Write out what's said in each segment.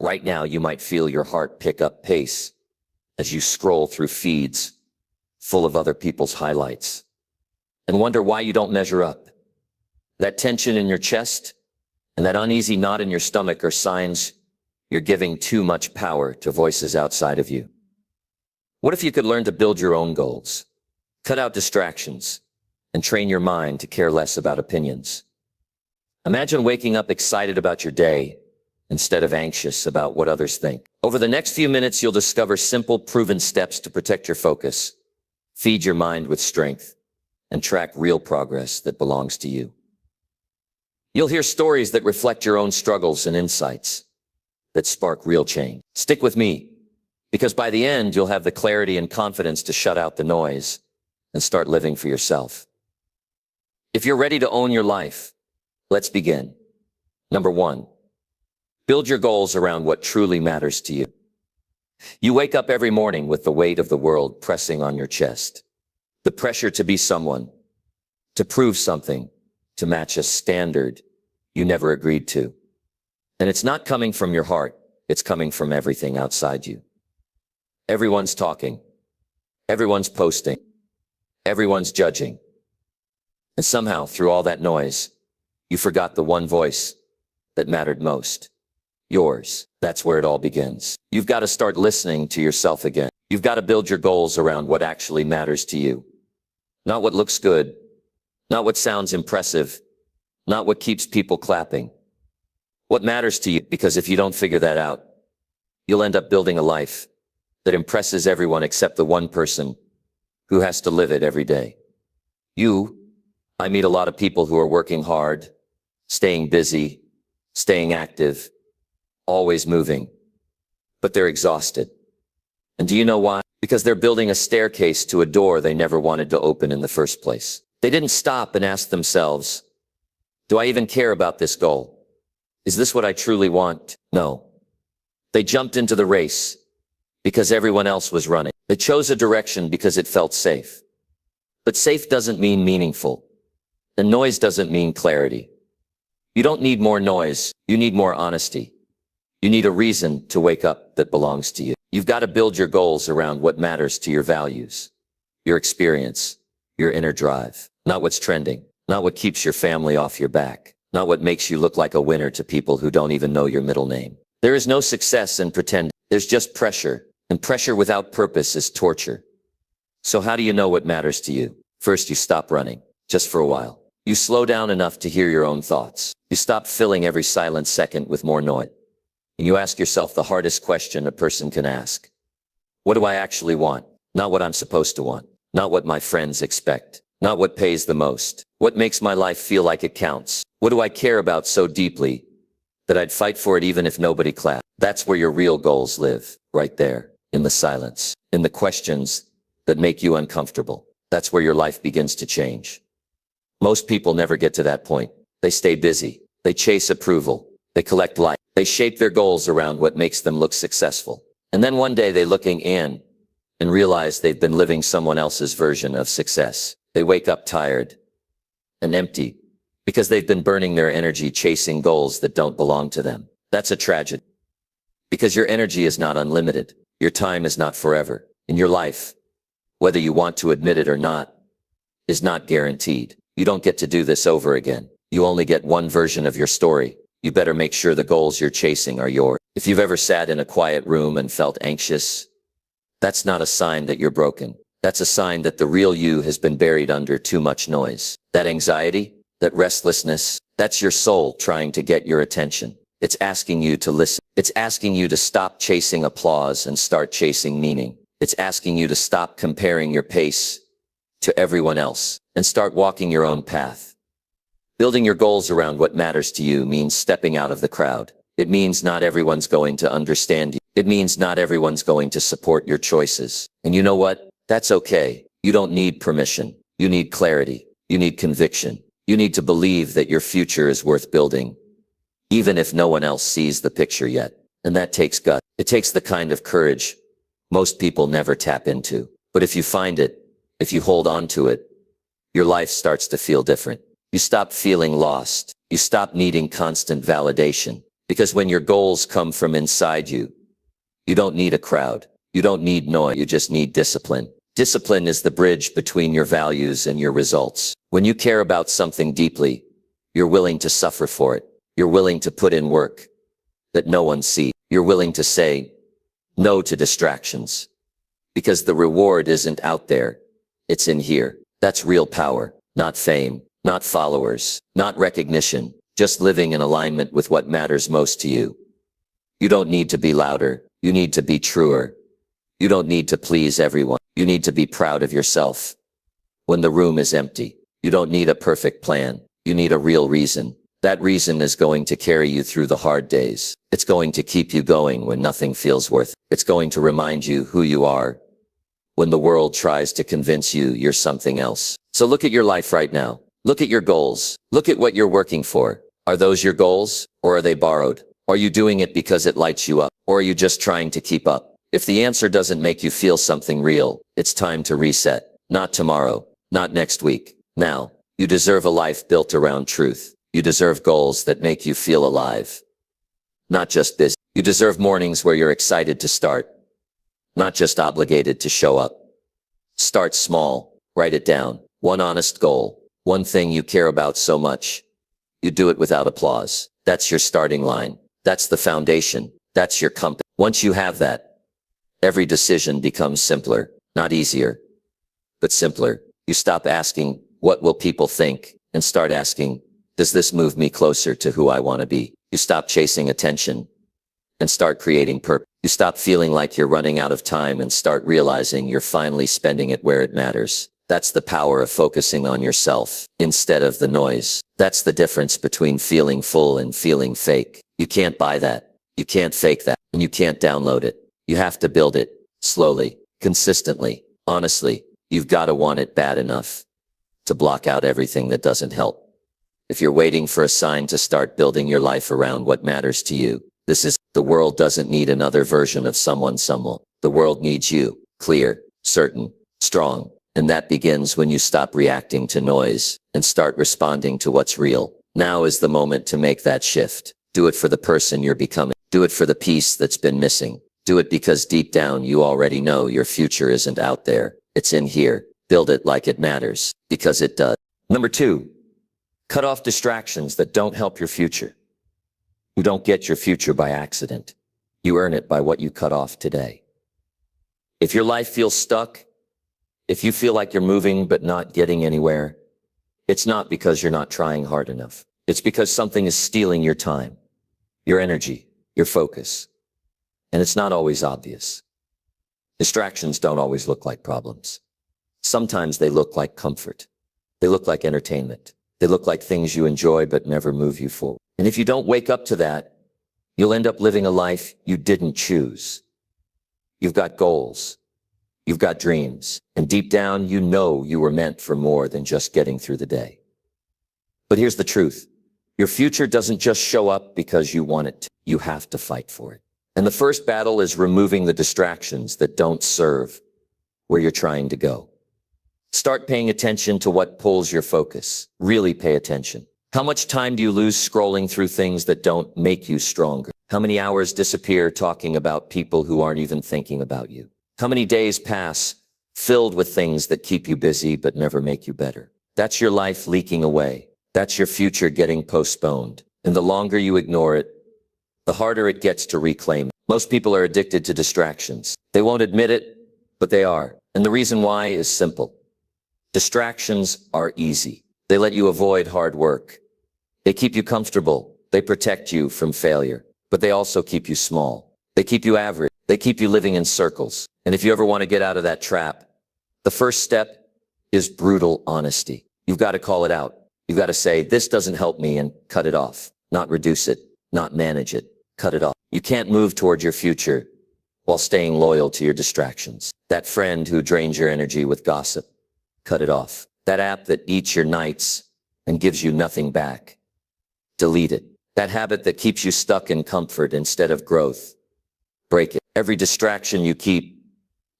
Right now, you might feel your heart pick up pace as you scroll through feeds full of other people's highlights and wonder why you don't measure up. That tension in your chest and that uneasy knot in your stomach are signs you're giving too much power to voices outside of you. What if you could learn to build your own goals, cut out distractions, and train your mind to care less about opinions? Imagine waking up excited about your day instead of anxious about what others think. Over the next few minutes, you'll discover simple, proven steps to protect your focus, feed your mind with strength, and track real progress that belongs to you. You'll hear stories that reflect your own struggles and insights that spark real change. Stick with me, because by the end, you'll have the clarity and confidence to shut out the noise and start living for yourself. If you're ready to own your life, let's begin. Number 1, build your goals around what truly matters to you. You wake up every morning with the weight of the world pressing on your chest. The pressure to be someone, to prove something, to match a standard you never agreed to. And it's not coming from your heart, it's coming from everything outside you. Everyone's talking, everyone's posting, everyone's judging. And somehow, through all that noise, you forgot the one voice that mattered most. Yours. That's where it all begins. You've got to start listening to yourself again. You've got to build your goals around what actually matters to you. Not what looks good, not what sounds impressive, not what keeps people clapping. What matters to you, because if you don't figure that out, you'll end up building a life that impresses everyone except the one person who has to live it every day. I meet a lot of people who are working hard, staying busy, staying active, always moving, but they're exhausted. And do you know why? Because they're building a staircase to a door they never wanted to open in the first place. They didn't stop and ask themselves, do I even care about this goal? Is this what I truly want? No. They jumped into the race because everyone else was running. They chose a direction because it felt safe. But safe doesn't mean meaningful. And noise doesn't mean clarity. You don't need more noise. You need more honesty. You need a reason to wake up that belongs to you. You've got to build your goals around what matters to your values, your experience, your inner drive. Not what's trending, not what keeps your family off your back, not what makes you look like a winner to people who don't even know your middle name. There is no success in pretending. There's just pressure, and pressure without purpose is torture. So how do you know what matters to you? First, you stop running, just for a while. You slow down enough to hear your own thoughts. You stop filling every silent second with more noise. And you ask yourself the hardest question a person can ask. What do I actually want? Not what I'm supposed to want. Not what my friends expect. Not what pays the most. What makes my life feel like it counts? What do I care about so deeply that I'd fight for it even if nobody clapped? That's where your real goals live, right there, in the silence, in the questions that make you uncomfortable. That's where your life begins to change. Most people never get to that point. They stay busy. They chase approval. They collect likes. They shape their goals around what makes them look successful. And then one day they looking in and realize they've been living someone else's version of success. They wake up tired and empty because they've been burning their energy chasing goals that don't belong to them. That's a tragedy. Because your energy is not unlimited. Your time is not forever. And your life, whether you want to admit it or not, is not guaranteed. You don't get to do this over again. You only get one version of your story. You better make sure the goals you're chasing are yours. If you've ever sat in a quiet room and felt anxious, that's not a sign that you're broken. That's a sign that the real you has been buried under too much noise. That anxiety, that restlessness, that's your soul trying to get your attention. It's asking you to listen. It's asking you to stop chasing applause and start chasing meaning. It's asking you to stop comparing your pace to everyone else and start walking your own path. Building your goals around what matters to you means stepping out of the crowd. It means not everyone's going to understand you. It means not everyone's going to support your choices. And you know what? That's okay. You don't need permission. You need clarity. You need conviction. You need to believe that your future is worth building, even if no one else sees the picture yet. And that takes guts. It takes the kind of courage most people never tap into. But if you find it, if you hold on to it, your life starts to feel different. You stop feeling lost. You stop needing constant validation. Because when your goals come from inside you, you don't need a crowd. You don't need noise. You just need discipline. Discipline is the bridge between your values and your results. When you care about something deeply, you're willing to suffer for it. You're willing to put in work that no one sees. You're willing to say no to distractions because the reward isn't out there. It's in here. That's real power, not fame, not followers, not recognition, just living in alignment with what matters most to you. You don't need to be louder. You need to be truer. You don't need to please everyone. You need to be proud of yourself. When the room is empty, you don't need a perfect plan. You need a real reason. That reason is going to carry you through the hard days. It's going to keep you going when nothing feels worth it. It's going to remind you who you are when the world tries to convince you you're something else. So look at your life right now. Look at your goals. Look at what you're working for. Are those your goals, or are they borrowed? Are you doing it because it lights you up, or are you just trying to keep up? If the answer doesn't make you feel something real, it's time to reset. Not tomorrow, not next week. Now, you deserve a life built around truth. You deserve goals that make you feel alive. Not just busy. You deserve mornings where you're excited to start, not just obligated to show up. Start small. Write it down. One honest goal. One thing you care about so much. You do it without applause. That's your starting line. That's the foundation. That's your compass. Once you have that, every decision becomes simpler, not easier, but simpler. You stop asking, what will people think? And start asking, does this move me closer to who I want to be? You stop chasing attention and start creating purpose. You stop feeling like you're running out of time and start realizing you're finally spending it where it matters. That's the power of focusing on yourself instead of the noise. That's the difference between feeling full and feeling fake. You can't buy that. You can't fake that. And you can't download it. You have to build it slowly, consistently, honestly. You've got to want it bad enough to block out everything that doesn't help. If you're waiting for a sign to start building your life around what matters to you, the world doesn't need another version of someone. The world needs you, clear, certain, strong. And that begins when you stop reacting to noise and start responding to what's real. Now is the moment to make that shift. Do it for the person you're becoming. Do it for the piece that's been missing. Do it because deep down you already know your future isn't out there. It's in here. Build it like it matters, because it does. Number 2, cut off distractions that don't help your future. You don't get your future by accident. You earn it by what you cut off today. If your life feels stuck, if you feel like you're moving but not getting anywhere, it's not because you're not trying hard enough. It's because something is stealing your time, your energy, your focus. And it's not always obvious. Distractions don't always look like problems. Sometimes they look like comfort. They look like entertainment. They look like things you enjoy but never move you forward. And if you don't wake up to that, you'll end up living a life you didn't choose. You've got goals. You've got dreams. And deep down, you know you were meant for more than just getting through the day. But here's the truth. Your future doesn't just show up because you want it to. You have to fight for it. And the first battle is removing the distractions that don't serve where you're trying to go. Start paying attention to what pulls your focus. Really pay attention. How much time do you lose scrolling through things that don't make you stronger? How many hours disappear talking about people who aren't even thinking about you? How many days pass filled with things that keep you busy but never make you better? That's your life leaking away. That's your future getting postponed. And the longer you ignore it, the harder it gets to reclaim. Most people are addicted to distractions. They won't admit it, but they are. And the reason why is simple. Distractions are easy. They let you avoid hard work. They keep you comfortable. They protect you from failure. But they also keep you small. They keep you average. They keep you living in circles. And if you ever want to get out of that trap, the first step is brutal honesty. You've got to call it out. You've got to say, this doesn't help me, and cut it off. Not reduce it, not manage it. Cut it off. You can't move toward your future while staying loyal to your distractions. That friend who drains your energy with gossip, cut it off. That app that eats your nights and gives you nothing back, delete it. That habit that keeps you stuck in comfort instead of growth, break it. Every distraction you keep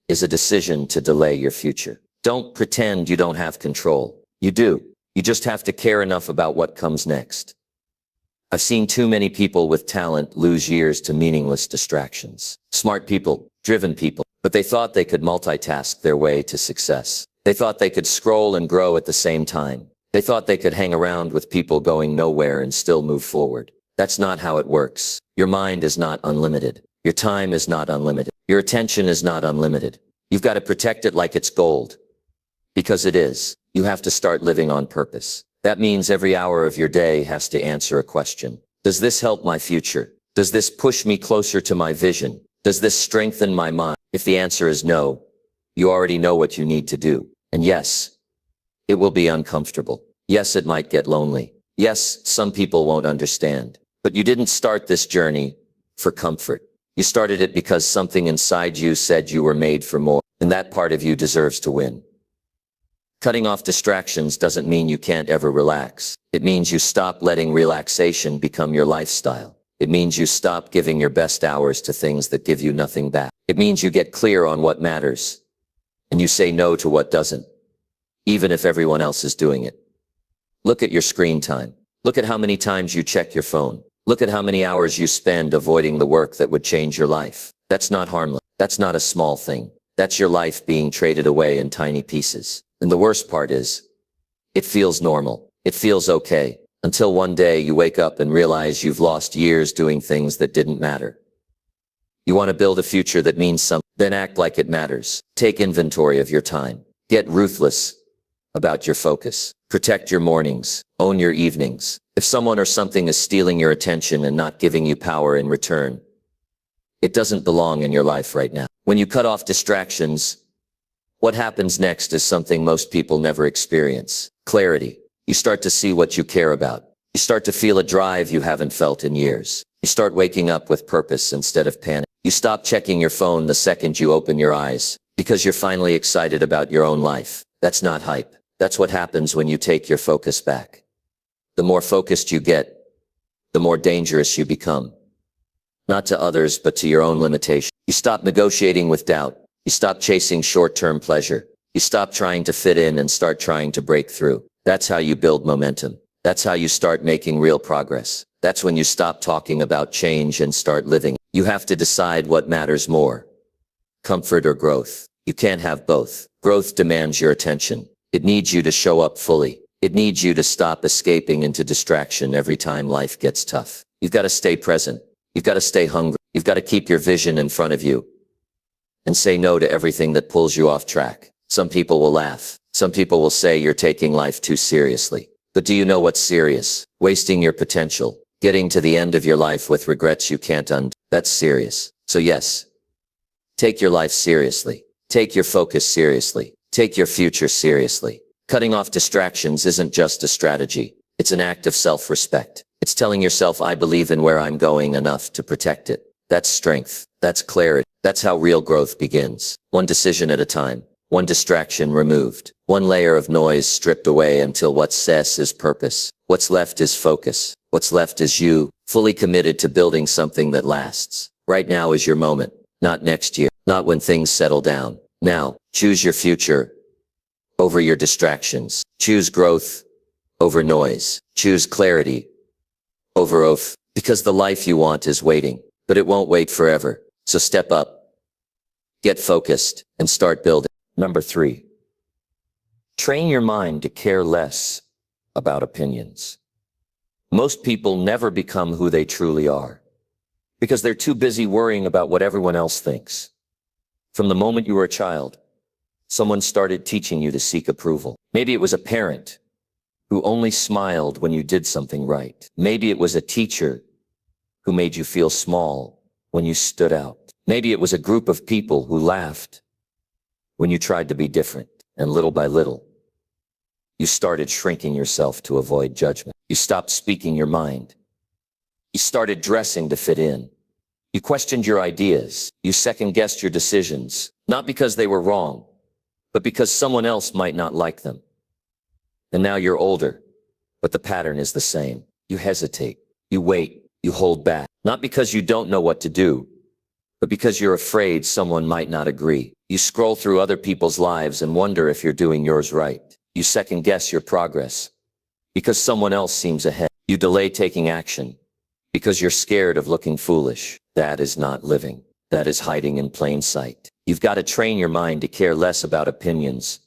is a decision to delay your future. Don't pretend you don't have control. You do. You just have to care enough about what comes next. I've seen too many people with talent lose years to meaningless distractions. Smart people, driven people, but they thought they could multitask their way to success. They thought they could scroll and grow at the same time. They thought they could hang around with people going nowhere and still move forward. That's not how it works. Your mind is not unlimited. Your time is not unlimited. Your attention is not unlimited. You've got to protect it like it's gold. Because it is. You have to start living on purpose. That means every hour of your day has to answer a question. Does this help my future? Does this push me closer to my vision? Does this strengthen my mind? If the answer is no, you already know what you need to do. And yes, it will be uncomfortable. Yes, it might get lonely. Yes, some people won't understand. But you didn't start this journey for comfort. You started it because something inside you said you were made for more, and that part of you deserves to win. Cutting off distractions doesn't mean you can't ever relax. It means you stop letting relaxation become your lifestyle. It means you stop giving your best hours to things that give you nothing back. It means you get clear on what matters, and you say no to what doesn't, even if everyone else is doing it. Look at your screen time. Look at how many times you check your phone. Look at how many hours you spend avoiding the work that would change your life. That's not harmless. That's not a small thing. That's your life being traded away in tiny pieces. And the worst part is, it feels normal. It feels okay. Until one day you wake up and realize you've lost years doing things that didn't matter. You want to build a future that means something, then act like it matters. Take inventory of your time. Get ruthless about your focus. Protect your mornings. Own your evenings. If someone or something is stealing your attention and not giving you power in return, it doesn't belong in your life right now. When you cut off distractions, what happens next is something most people never experience. Clarity. You start to see what you care about. You start to feel a drive you haven't felt in years. You start waking up with purpose instead of panic. You stop checking your phone the second you open your eyes, because you're finally excited about your own life. That's not hype. That's what happens when you take your focus back. The more focused you get, the more dangerous you become. Not to others, but to your own limitation. You stop negotiating with doubt. You stop chasing short-term pleasure. You stop trying to fit in and start trying to break through. That's how you build momentum. That's how you start making real progress. That's when you stop talking about change and start living. You have to decide what matters more. Comfort or growth. You can't have both. Growth demands your attention. It needs you to show up fully. It needs you to stop escaping into distraction every time life gets tough. You've got to stay present. You've got to stay hungry. You've got to keep your vision in front of you and say no to everything that pulls you off track. Some people will laugh. Some people will say you're taking life too seriously. But do you know what's serious? Wasting your potential. Getting to the end of your life with regrets you can't undo. That's serious. So yes, take your life seriously. Take your focus seriously. Take your future seriously. Cutting off distractions isn't just a strategy. It's an act of self-respect. It's telling yourself, I believe in where I'm going enough to protect it. That's strength. That's clarity. That's how real growth begins. One decision at a time. One distraction removed. One layer of noise stripped away until what's left is purpose. What's left is focus. What's left is you, fully committed to building something that lasts. Right now is your moment. Not next year. Not when things settle down. Now, choose your future over your distractions. Choose growth over noise. Choose clarity over oath. Because the life you want is waiting, but it won't wait forever. So step up, get focused, and start building. Number 3, train your mind to care less about opinions. Most people never become who they truly are because they're too busy worrying about what everyone else thinks. From the moment you were a child, someone started teaching you to seek approval. Maybe it was a parent who only smiled when you did something right. Maybe it was a teacher who made you feel small when you stood out. Maybe it was a group of people who laughed when you tried to be different. And little by little, you started shrinking yourself to avoid judgment. You stopped speaking your mind. You started dressing to fit in. You questioned your ideas. You second-guessed your decisions, not because they were wrong, but because someone else might not like them. And now you're older, but the pattern is the same. You hesitate. You wait. You hold back. Not because you don't know what to do, but because you're afraid someone might not agree. You scroll through other people's lives and wonder if you're doing yours right. You second-guess your progress because someone else seems ahead. You delay taking action Because you're scared of looking foolish. That is not living. That is hiding in plain sight. You've got to train your mind to care less about opinions,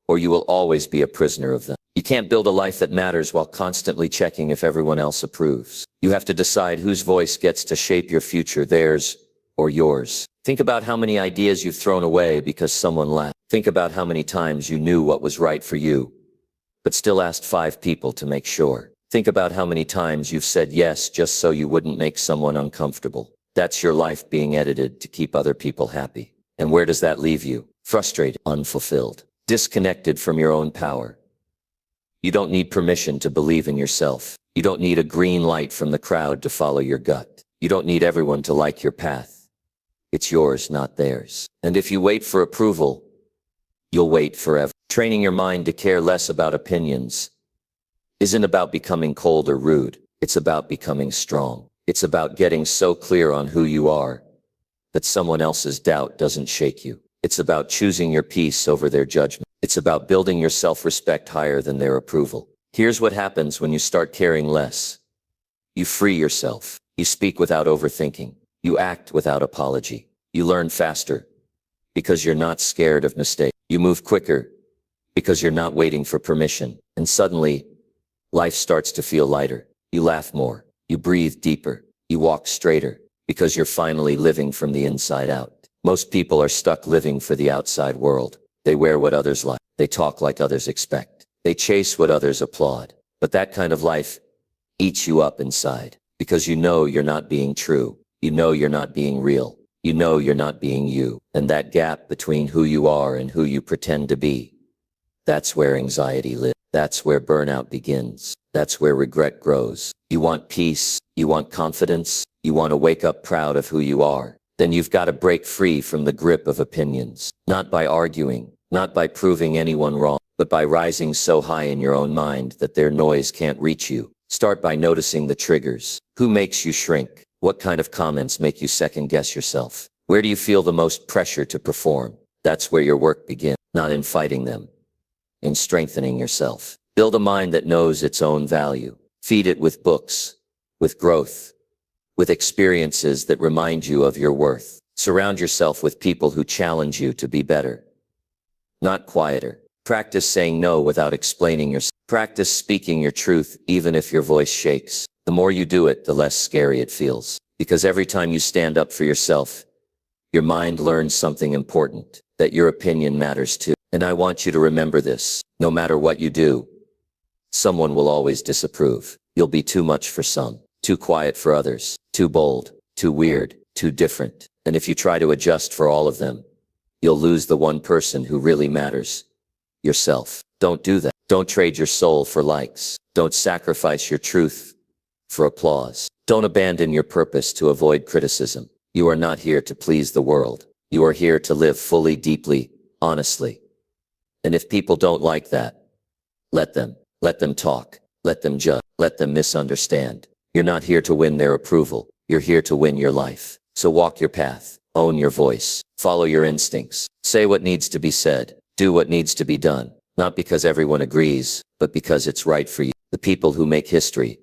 or you will always be a prisoner of them. You can't build a life that matters while constantly checking if everyone else approves. You have to decide whose voice gets to shape your future, theirs or yours. Think about how many ideas you've thrown away because someone laughed. Think about how many times you knew what was right for you, but still asked 5 people to make sure. Think about how many times you've said yes just so you wouldn't make someone uncomfortable. That's your life being edited to keep other people happy. And where does that leave you? Frustrated, unfulfilled, disconnected from your own power. You don't need permission to believe in yourself. You don't need a green light from the crowd to follow your gut. You don't need everyone to like your path. It's yours, not theirs. And if you wait for approval, you'll wait forever. Training your mind to care less about opinions isn't about becoming cold or rude. It's about becoming strong. It's about getting so clear on who you are that someone else's doubt doesn't shake you. It's about choosing your peace over their judgment. It's about building your self-respect higher than their approval. Here's what happens when you start caring less. You free yourself. You speak without overthinking. You act without apology. You learn faster because you're not scared of mistakes. You move quicker because you're not waiting for permission. And suddenly, life starts to feel lighter. You laugh more. You breathe deeper. You walk straighter because you're finally living from the inside out. Most people are stuck living for the outside world. They wear what others like. They talk like others expect. They chase what others applaud. But that kind of life eats you up inside because you know you're not being true. You know you're not being real. You know you're not being you. And that gap between who you are and who you pretend to be, that's where anxiety lives. That's where burnout begins. That's where regret grows. You want peace. You want confidence. You want to wake up proud of who you are. Then you've got to break free from the grip of opinions. Not by arguing, not by proving anyone wrong, but by rising so high in your own mind that their noise can't reach you. Start by noticing the triggers. Who makes you shrink? What kind of comments make you second guess yourself? Where do you feel the most pressure to perform? That's where your work begins, not in fighting them, in strengthening yourself. Build a mind that knows its own value. Feed it with books, with growth, with experiences that remind you of your worth. Surround yourself with people who challenge you to be better, not quieter. Practice saying no without explaining yourself. Practice speaking your truth even if your voice shakes. The more you do it, the less scary it feels. Because every time you stand up for yourself, your mind learns something important, that your opinion matters too. And I want you to remember this. No matter what you do, someone will always disapprove. You'll be too much for some, too quiet for others, too bold, too weird, too different. And if you try to adjust for all of them, you'll lose the one person who really matters, yourself. Don't do that. Don't trade your soul for likes. Don't sacrifice your truth for applause. Don't abandon your purpose to avoid criticism. You are not here to please the world. You are here to live fully, deeply, honestly. And if people don't like that, let them talk, let them judge, let them misunderstand. You're not here to win their approval. You're here to win your life. So walk your path, own your voice, follow your instincts, say what needs to be said, do what needs to be done, not because everyone agrees, but because it's right for you. The people who make history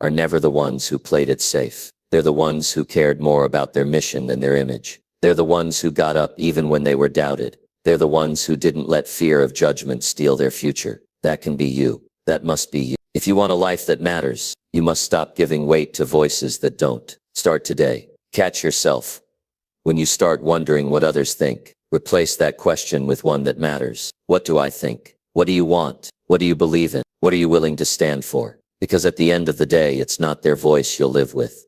are never the ones who played it safe. They're the ones who cared more about their mission than their image. They're the ones who got up even when they were doubted. They're the ones who didn't let fear of judgment steal their future. That can be you. That must be you. If you want a life that matters, you must stop giving weight to voices that don't. Start today. Catch yourself when you start wondering what others think. Replace that question with one that matters. What do I think? What do you want? What do you believe in? What are you willing to stand for? Because at the end of the day, it's not their voice you'll live with.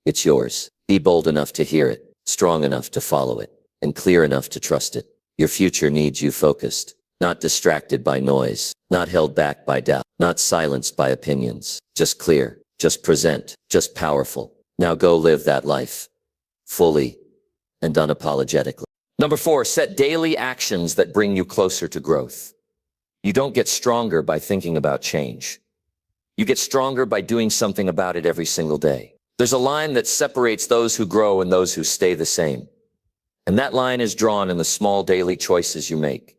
It's yours. Be bold enough to hear it, strong enough to follow it, and clear enough to trust it. Your future needs you focused, not distracted by noise, not held back by doubt, not silenced by opinions. Just clear, just present, just powerful. Now go live that life, fully and unapologetically. Number 4, set daily actions that bring you closer to growth. You don't get stronger by thinking about change. You get stronger by doing something about it every single day. There's a line that separates those who grow and those who stay the same. And that line is drawn in the small daily choices you make.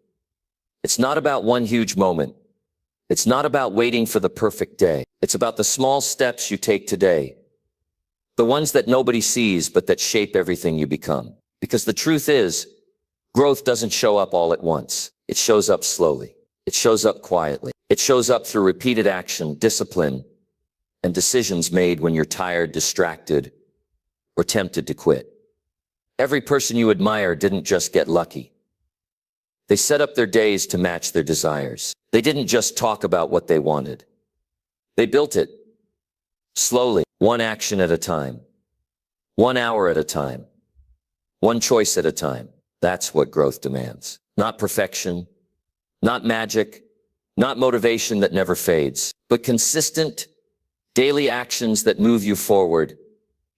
It's not about one huge moment. It's not about waiting for the perfect day. It's about the small steps you take today The ones that nobody sees, but that shape everything you become. Because the truth is, growth doesn't show up all at once. It shows up slowly. It shows up quietly. It shows up through repeated action, discipline, and decisions made when you're tired, distracted, or tempted to quit. Every person you admire didn't just get lucky. They set up their days to match their desires. They didn't just talk about what they wanted. They built it. Slowly, one action at a time. 1 hour at a time. One choice at a time. That's what growth demands. Not perfection, not magic, not motivation that never fades, but consistent, daily actions that move you forward,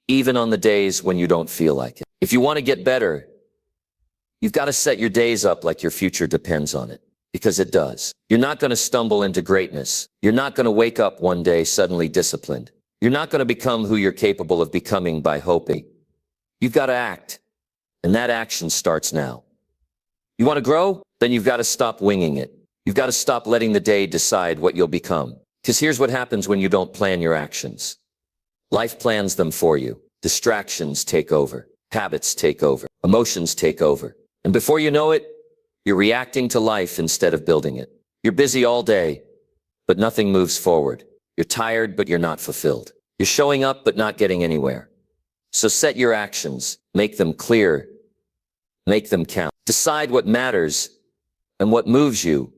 even on the days when you don't feel like it. If you want to get better, you've got to set your days up like your future depends on it, because it does. You're not going to stumble into greatness. You're not going to wake up one day suddenly disciplined. You're not going to become who you're capable of becoming by hoping. You've got to act, and that action starts now. You want to grow? Then you've got to stop winging it. You've got to stop letting the day decide what you'll become. Because here's what happens when you don't plan your actions. Life plans them for you. Distractions take over. Habits take over. Emotions take over. And before you know it, you're reacting to life instead of building it. You're busy all day, but nothing moves forward. You're tired, but you're not fulfilled. You're showing up, but not getting anywhere. So set your actions. Make them clear. Make them count. Decide what matters and what moves you.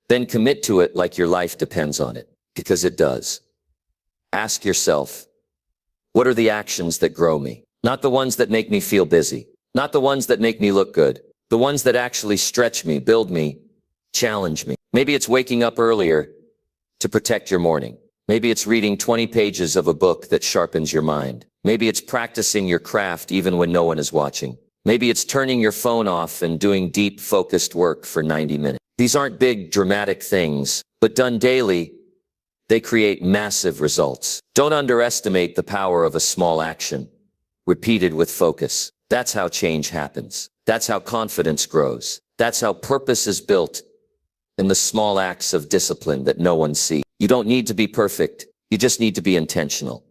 Then commit to it like your life depends on it, because it does. Ask yourself, what are the actions that grow me? Not the ones that make me feel busy. Not the ones that make me look good. The ones that actually stretch me, build me, challenge me. Maybe it's waking up earlier to protect your morning. Maybe it's reading 20 pages of a book that sharpens your mind. Maybe it's practicing your craft even when no one is watching. Maybe it's turning your phone off and doing deep, focused work for 90 minutes. These aren't big, dramatic things, but done daily, they create massive results. Don't underestimate the power of a small action, repeated with focus. That's how change happens. That's how confidence grows. That's how purpose is built in the small acts of discipline that no one sees. You don't need to be perfect. You just need to be intentional.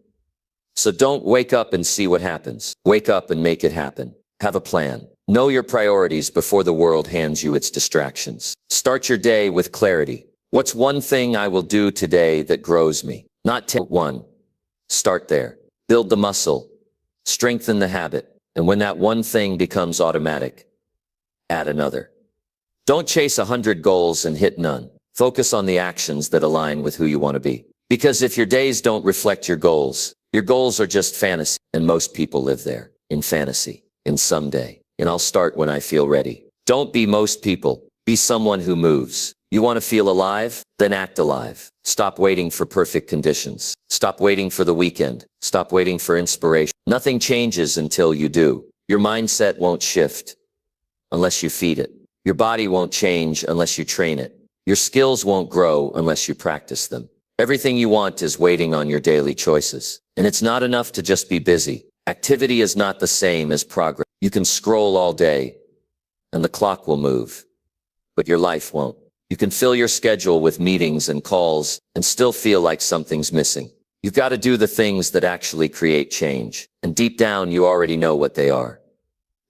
So don't wake up and see what happens. Wake up and make it happen. Have a plan. Know your priorities before the world hands you its distractions. Start your day with clarity. What's one thing I will do today that grows me? Not 1. Start there. Build the muscle. Strengthen the habit. And when that one thing becomes automatic, add another. Don't chase 100 goals and hit none. Focus on the actions that align with who you want to be. Because if your days don't reflect your goals are just fantasy. And most people live there, in fantasy, in someday. And I'll start when I feel ready. Don't be most people. Be someone who moves. You want to feel alive? Then act alive. Stop waiting for perfect conditions. Stop waiting for the weekend. Stop waiting for inspiration. Nothing changes until you do. Your mindset won't shift unless you feed it. Your body won't change unless you train it. Your skills won't grow unless you practice them. Everything you want is waiting on your daily choices. And it's not enough to just be busy. Activity is not the same as progress. You can scroll all day and the clock will move, but your life won't. You can fill your schedule with meetings and calls and still feel like something's missing. You've got to do the things that actually create change. And deep down, you already know what they are.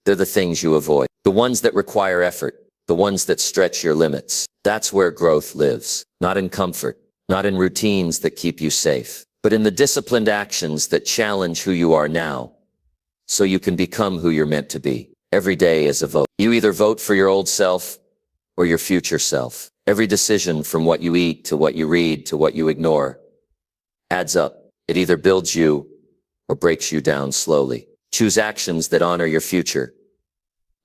They're the things you avoid. The ones that require effort. The ones that stretch your limits. That's where growth lives. Not in comfort. Not in routines that keep you safe. But in the disciplined actions that challenge who you are now, so you can become who you're meant to be. Every day is a vote. You either vote for your old self or your future self. Every decision, from what you eat to what you read to what you ignore, adds up. It either builds you or breaks you down slowly. Choose actions that honor your future,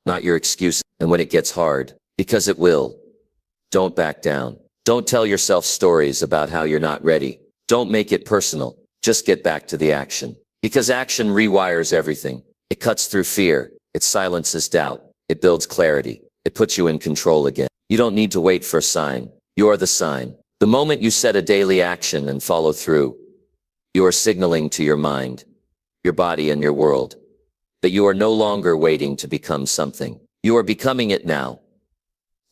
not your excuses. And when it gets hard, because it will, don't back down. Don't tell yourself stories about how you're not ready. Don't make it personal. Just get back to the action. Because action rewires everything. It cuts through fear. It silences doubt. It builds clarity. It puts you in control again. You don't need to wait for a sign. You're the sign. The moment you set a daily action and follow through, you are signaling to your mind, your body, and your world that you are no longer waiting to become something. You are becoming it now.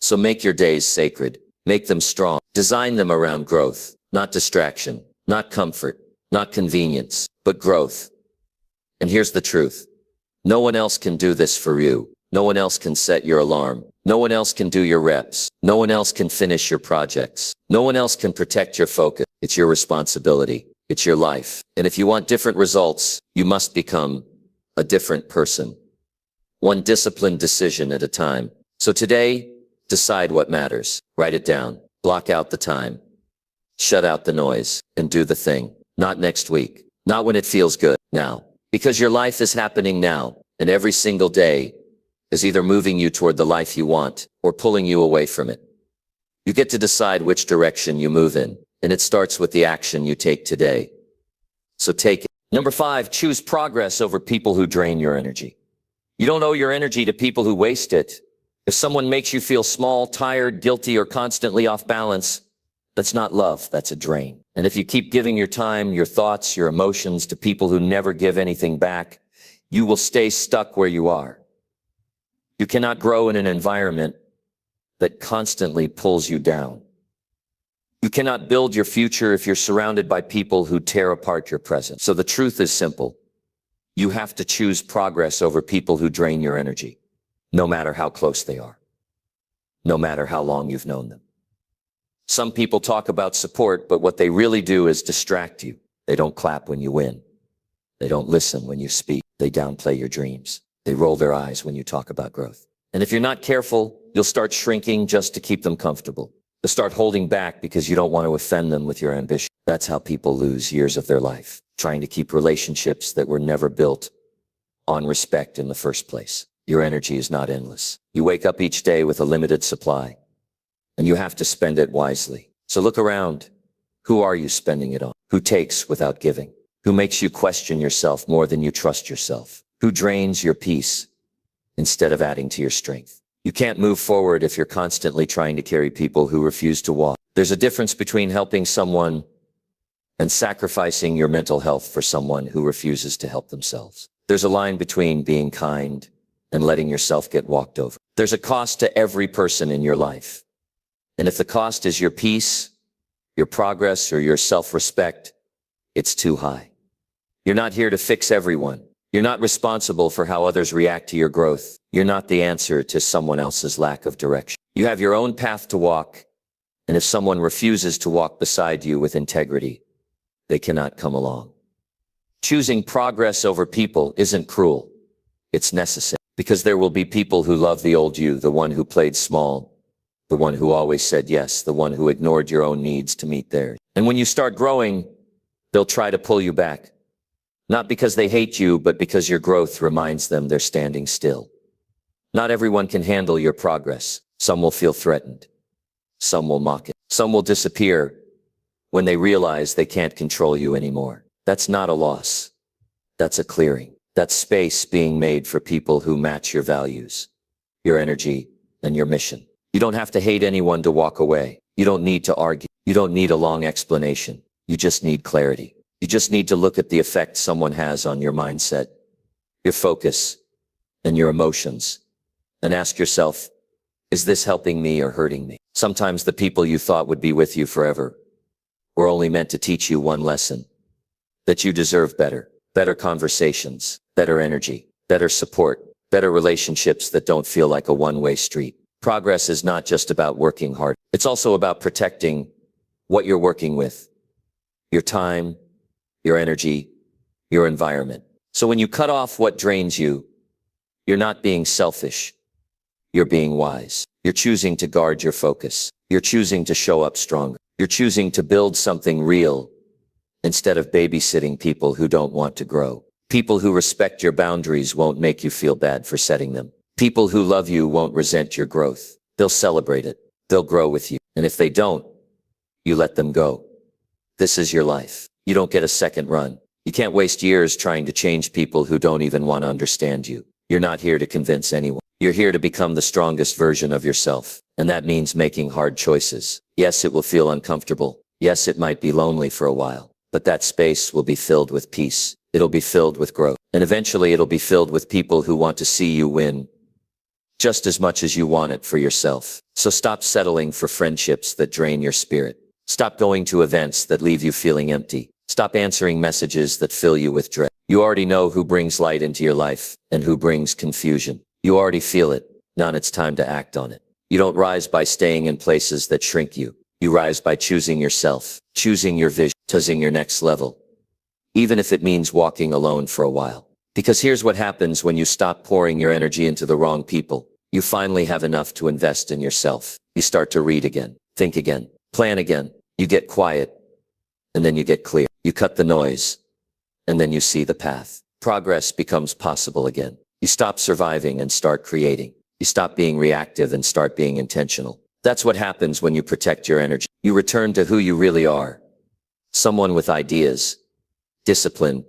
So make your days sacred. Make them strong. Design them around growth, not distraction, not comfort, not convenience, but growth. And here's the truth. No one else can do this for you. No one else can set your alarm. No one else can do your reps. No one else can finish your projects. No one else can protect your focus. It's your responsibility. It's your life. And if you want different results, you must become a different person. One disciplined decision at a time. So today, decide what matters. Write it down. Block out the time. Shut out the noise and do the thing. Not next week. Not when it feels good. Now. Because your life is happening now, and every single day is either moving you toward the life you want or pulling you away from it. You get to decide which direction you move in, and it starts with the action you take today. So take it. Number 5, choose progress over people who drain your energy. You don't owe your energy to people who waste it. If someone makes you feel small, tired, guilty, or constantly off balance, that's not love, that's a drain. And if you keep giving your time, your thoughts, your emotions to people who never give anything back, you will stay stuck where you are. You cannot grow in an environment that constantly pulls you down. You cannot build your future if you're surrounded by people who tear apart your present. So the truth is simple. You have to choose progress over people who drain your energy, no matter how close they are, no matter how long you've known them. Some people talk about support, but what they really do is distract you. They don't clap when you win. They don't listen when you speak. They downplay your dreams. They roll their eyes when you talk about growth. And if you're not careful, you'll start shrinking just to keep them comfortable. You'll start holding back because you don't want to offend them with your ambition. That's how people lose years of their life, trying to keep relationships that were never built on respect in the first place. Your energy is not endless. You wake up each day with a limited supply, and you have to spend it wisely. So look around. Who are you spending it on? Who takes without giving? Who makes you question yourself more than you trust yourself? Who drains your peace instead of adding to your strength? You can't move forward if you're constantly trying to carry people who refuse to walk. There's a difference between helping someone and sacrificing your mental health for someone who refuses to help themselves. There's a line between being kind and letting yourself get walked over. There's a cost to every person in your life. And if the cost is your peace, your progress, or your self-respect, it's too high. You're not here to fix everyone. You're not responsible for how others react to your growth. You're not the answer to someone else's lack of direction. You have your own path to walk, and if someone refuses to walk beside you with integrity, they cannot come along. Choosing progress over people isn't cruel. It's necessary, because there will be people who love the old you, the one who played small, the one who always said yes, the one who ignored your own needs to meet theirs. And when you start growing, they'll try to pull you back. Not because they hate you, but because your growth reminds them they're standing still. Not everyone can handle your progress. Some will feel threatened. Some will mock it. Some will disappear when they realize they can't control you anymore. That's not a loss. That's a clearing. That's space being made for people who match your values, your energy, and your mission. You don't have to hate anyone to walk away. You don't need to argue. You don't need a long explanation. You just need clarity. You just need to look at the effect someone has on your mindset, your focus, and your emotions, and ask yourself, is this helping me or hurting me? Sometimes the people you thought would be with you forever were only meant to teach you one lesson, that you deserve better, better conversations, better energy, better support, better relationships that don't feel like a one-way street. Progress is not just about working hard. It's also about protecting what you're working with, your time, your energy, your environment. So when you cut off what drains you, you're not being selfish. You're being wise. You're choosing to guard your focus. You're choosing to show up stronger. You're choosing to build something real instead of babysitting people who don't want to grow. People who respect your boundaries won't make you feel bad for setting them. People who love you won't resent your growth. They'll celebrate it. They'll grow with you. And if they don't, you let them go. This is your life. You don't get a second run. You can't waste years trying to change people who don't even want to understand you. You're not here to convince anyone. You're here to become the strongest version of yourself. And that means making hard choices. Yes, it will feel uncomfortable. Yes, it might be lonely for a while. But that space will be filled with peace. It'll be filled with growth. And eventually it'll be filled with people who want to see you win just as much as you want it for yourself. So stop settling for friendships that drain your spirit. Stop going to events that leave you feeling empty. Stop answering messages that fill you with dread. You already know who brings light into your life and who brings confusion. You already feel it. Now it's time to act on it. You don't rise by staying in places that shrink you. You rise by choosing yourself, choosing your vision, choosing your next level, even if it means walking alone for a while. Because here's what happens when you stop pouring your energy into the wrong people. You finally have enough to invest in yourself. You start to read again, think again, plan again. You get quiet, and then you get clear. You cut the noise, and then you see the path. Progress becomes possible again. You stop surviving and start creating. You stop being reactive and start being intentional. That's what happens when you protect your energy. You return to who you really are. Someone with ideas, discipline,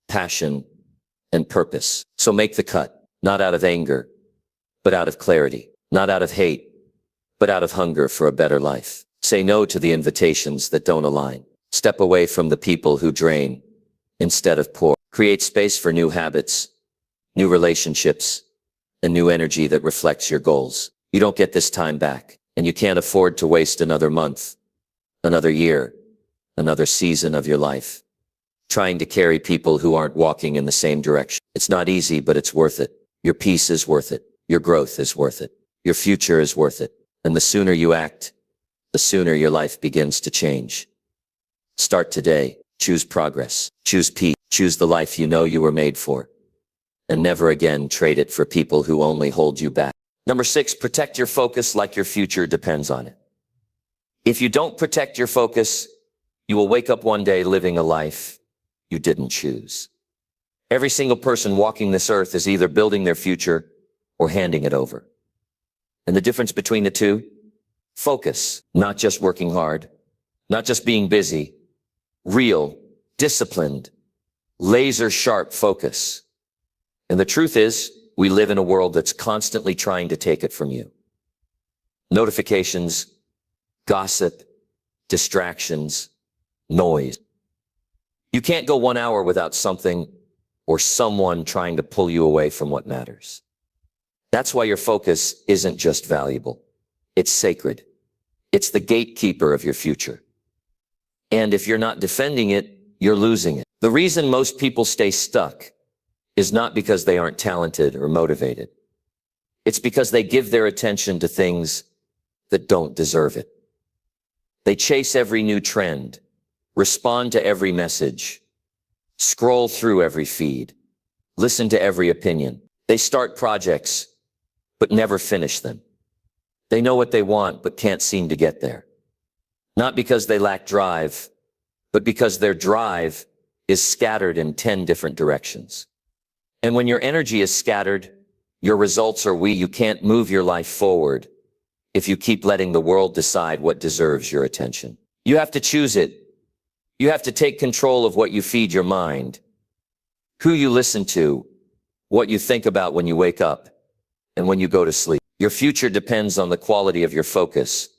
passion, and purpose. So make the cut, not out of anger, but out of clarity. Not out of hate, but out of hunger for a better life. Say no to the invitations that don't align. Step away from the people who drain instead of pour. Create space for new habits, new relationships, and new energy that reflects your goals. You don't get this time back, and you can't afford to waste another month, another year, another season of your life trying to carry people who aren't walking in the same direction. It's not easy, but it's worth it. Your peace is worth it. Your growth is worth it. Your future is worth it. And the sooner you act, the sooner your life begins to change. Start today. Choose progress. Choose peace. Choose the life you know you were made for. And never again trade it for people who only hold you back. Number 6, protect your focus like your future depends on it. If you don't protect your focus, you will wake up one day living a life you didn't choose. Every single person walking this earth is either building their future or handing it over. And the difference between the two? Focus, not just working hard, not just being busy, real, disciplined, laser sharp focus. And the truth is, we live in a world that's constantly trying to take it from you. Notifications, gossip, distractions, noise. You can't go 1 hour without something or someone trying to pull you away from what matters. That's why your focus isn't just valuable. It's sacred. It's the gatekeeper of your future. And if you're not defending it, you're losing it. The reason most people stay stuck is not because they aren't talented or motivated. It's because they give their attention to things that don't deserve it. They chase every new trend, respond to every message, scroll through every feed, listen to every opinion. They start projects, but never finish them. They know what they want, but can't seem to get there. Not because they lack drive, but because their drive is scattered in 10 different directions. And when your energy is scattered, your results are weak. You can't move your life forward if you keep letting the world decide what deserves your attention. You have to choose it. You have to take control of what you feed your mind, who you listen to, what you think about when you wake up and when you go to sleep. Your future depends on the quality of your focus.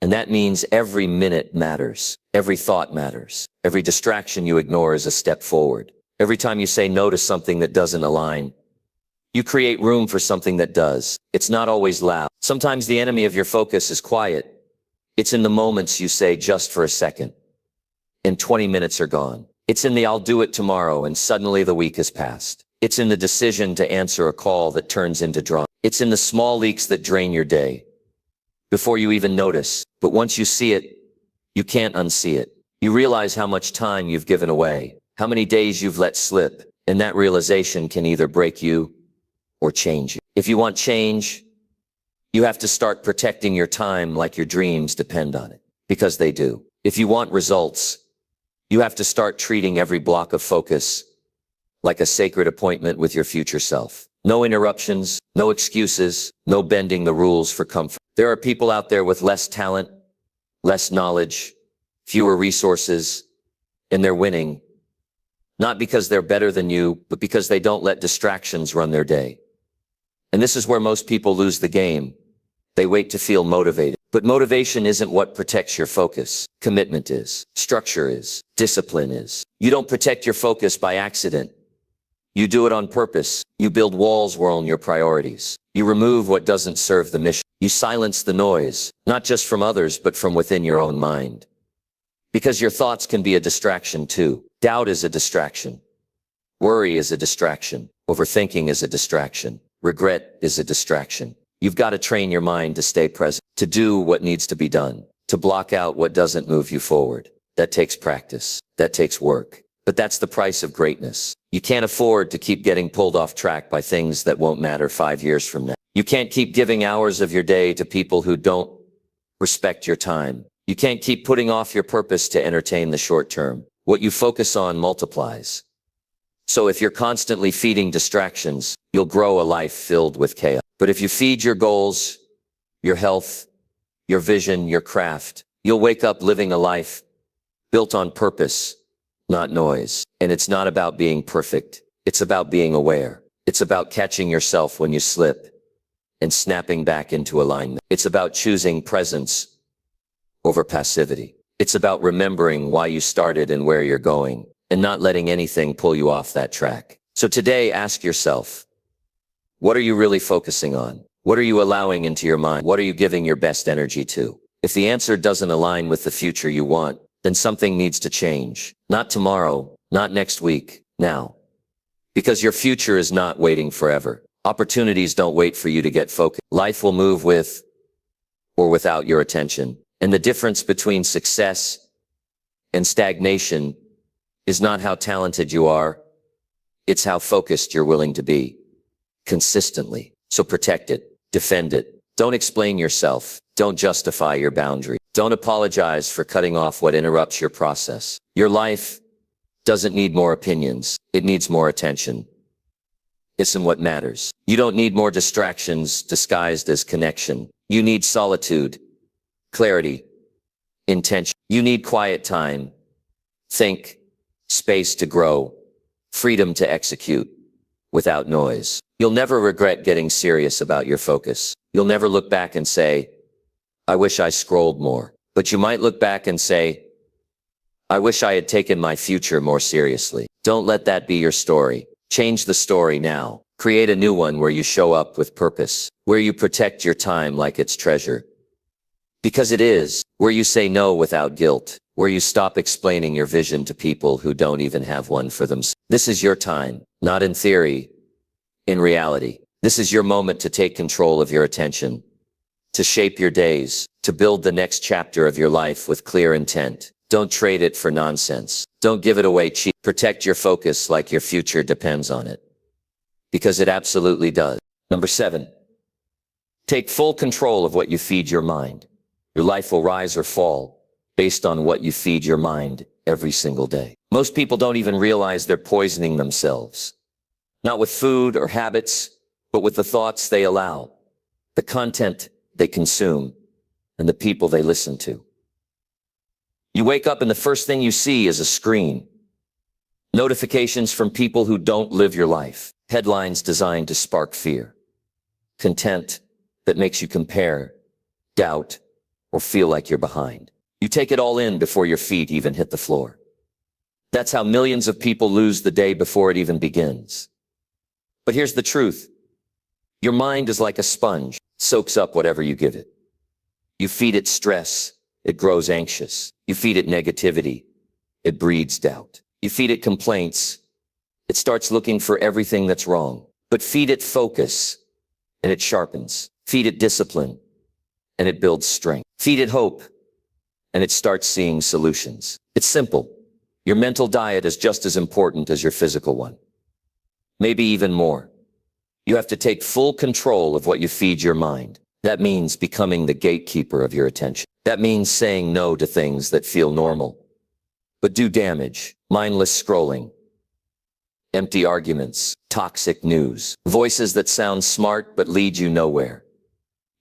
And that means every minute matters. Every thought matters. Every distraction you ignore is a step forward. Every time you say no to something that doesn't align, you create room for something that does. It's not always loud. Sometimes the enemy of your focus is quiet. It's in the moments you say just for a second, and 20 minutes are gone. It's in the I'll do it tomorrow, and suddenly the week has passed. It's in the decision to answer a call that turns into drama. It's in the small leaks that drain your day before you even notice. But once you see it, you can't unsee it. You realize how much time you've given away, how many days you've let slip, and that realization can either break you or change you. If you want change, you have to start protecting your time like your dreams depend on it, because they do. If you want results, you have to start treating every block of focus like a sacred appointment with your future self. No interruptions, no excuses, no bending the rules for comfort. There are people out there with less talent, less knowledge, fewer resources, and they're winning. Not because they're better than you, but because they don't let distractions run their day. And this is where most people lose the game. They wait to feel motivated. But motivation isn't what protects your focus. Commitment is. Structure is. Discipline is. You don't protect your focus by accident. You do it on purpose. You build walls around your priorities. You remove what doesn't serve the mission. You silence the noise, not just from others, but from within your own mind. Because your thoughts can be a distraction too. Doubt is a distraction. Worry is a distraction. Overthinking is a distraction. Regret is a distraction. You've got to train your mind to stay present, to do what needs to be done, to block out what doesn't move you forward. That takes practice. That takes work. But that's the price of greatness. You can't afford to keep getting pulled off track by things that won't matter 5 years from now. You can't keep giving hours of your day to people who don't respect your time. You can't keep putting off your purpose to entertain the short term. What you focus on multiplies. So if you're constantly feeding distractions, you'll grow a life filled with chaos. But if you feed your goals, your health, your vision, your craft, you'll wake up living a life built on purpose, not noise. And it's not about being perfect. It's about being aware. It's about catching yourself when you slip and snapping back into alignment. It's about choosing presence over passivity. It's about remembering why you started and where you're going, and not letting anything pull you off that track. So today, ask yourself, what are you really focusing on? What are you allowing into your mind? What are you giving your best energy to? If the answer doesn't align with the future you want, then something needs to change. Not tomorrow, not next week, now. Because your future is not waiting forever. Opportunities don't wait for you to get focused. Life will move with or without your attention. And the difference between success and stagnation is not how talented you are, it's how focused you're willing to be. Consistently. So protect it. Defend it. Don't explain yourself. Don't justify your boundary. Don't apologize for cutting off what interrupts your process. Your life doesn't need more opinions. It needs more attention. It's in what matters. You don't need more distractions disguised as connection. You need solitude, clarity, intention. You need quiet time. Think, space to grow, freedom to execute without noise. You'll never regret getting serious about your focus. You'll never look back and say, I wish I scrolled more. But you might look back and say, I wish I had taken my future more seriously. Don't let that be your story. Change the story now. Create a new one where you show up with purpose, where you protect your time like it's treasure. Because it is, where you say no without guilt, where you stop explaining your vision to people who don't even have one for themselves. This is your time, not in theory, in reality. This is your moment to take control of your attention, to shape your days, to build the next chapter of your life with clear intent. Don't trade it for nonsense. Don't give it away cheap. Protect your focus like your future depends on it. Because it absolutely does. Number 7. Take full control of what you feed your mind. Your life will rise or fall based on what you feed your mind every single day. Most people don't even realize they're poisoning themselves. Not with food or habits, but with the thoughts they allow, the content they consume, and the people they listen to. You wake up and the first thing you see is a screen. Notifications from people who don't live your life. Headlines designed to spark fear. Content that makes you compare, doubt, or feel like you're behind. You take it all in before your feet even hit the floor. That's how millions of people lose the day before it even begins. But here's the truth. Your mind is like a sponge, soaks up whatever you give it. You feed it stress, it grows anxious. You feed it negativity, it breeds doubt. You feed it complaints, it starts looking for everything that's wrong. But feed it focus, and it sharpens. Feed it discipline, and it builds strength. Feed it hope, and it starts seeing solutions. It's simple. Your mental diet is just as important as your physical one. Maybe even more. You have to take full control of what you feed your mind. That means becoming the gatekeeper of your attention. That means saying no to things that feel normal, but do damage. Mindless scrolling, empty arguments, toxic news, voices that sound smart but lead you nowhere.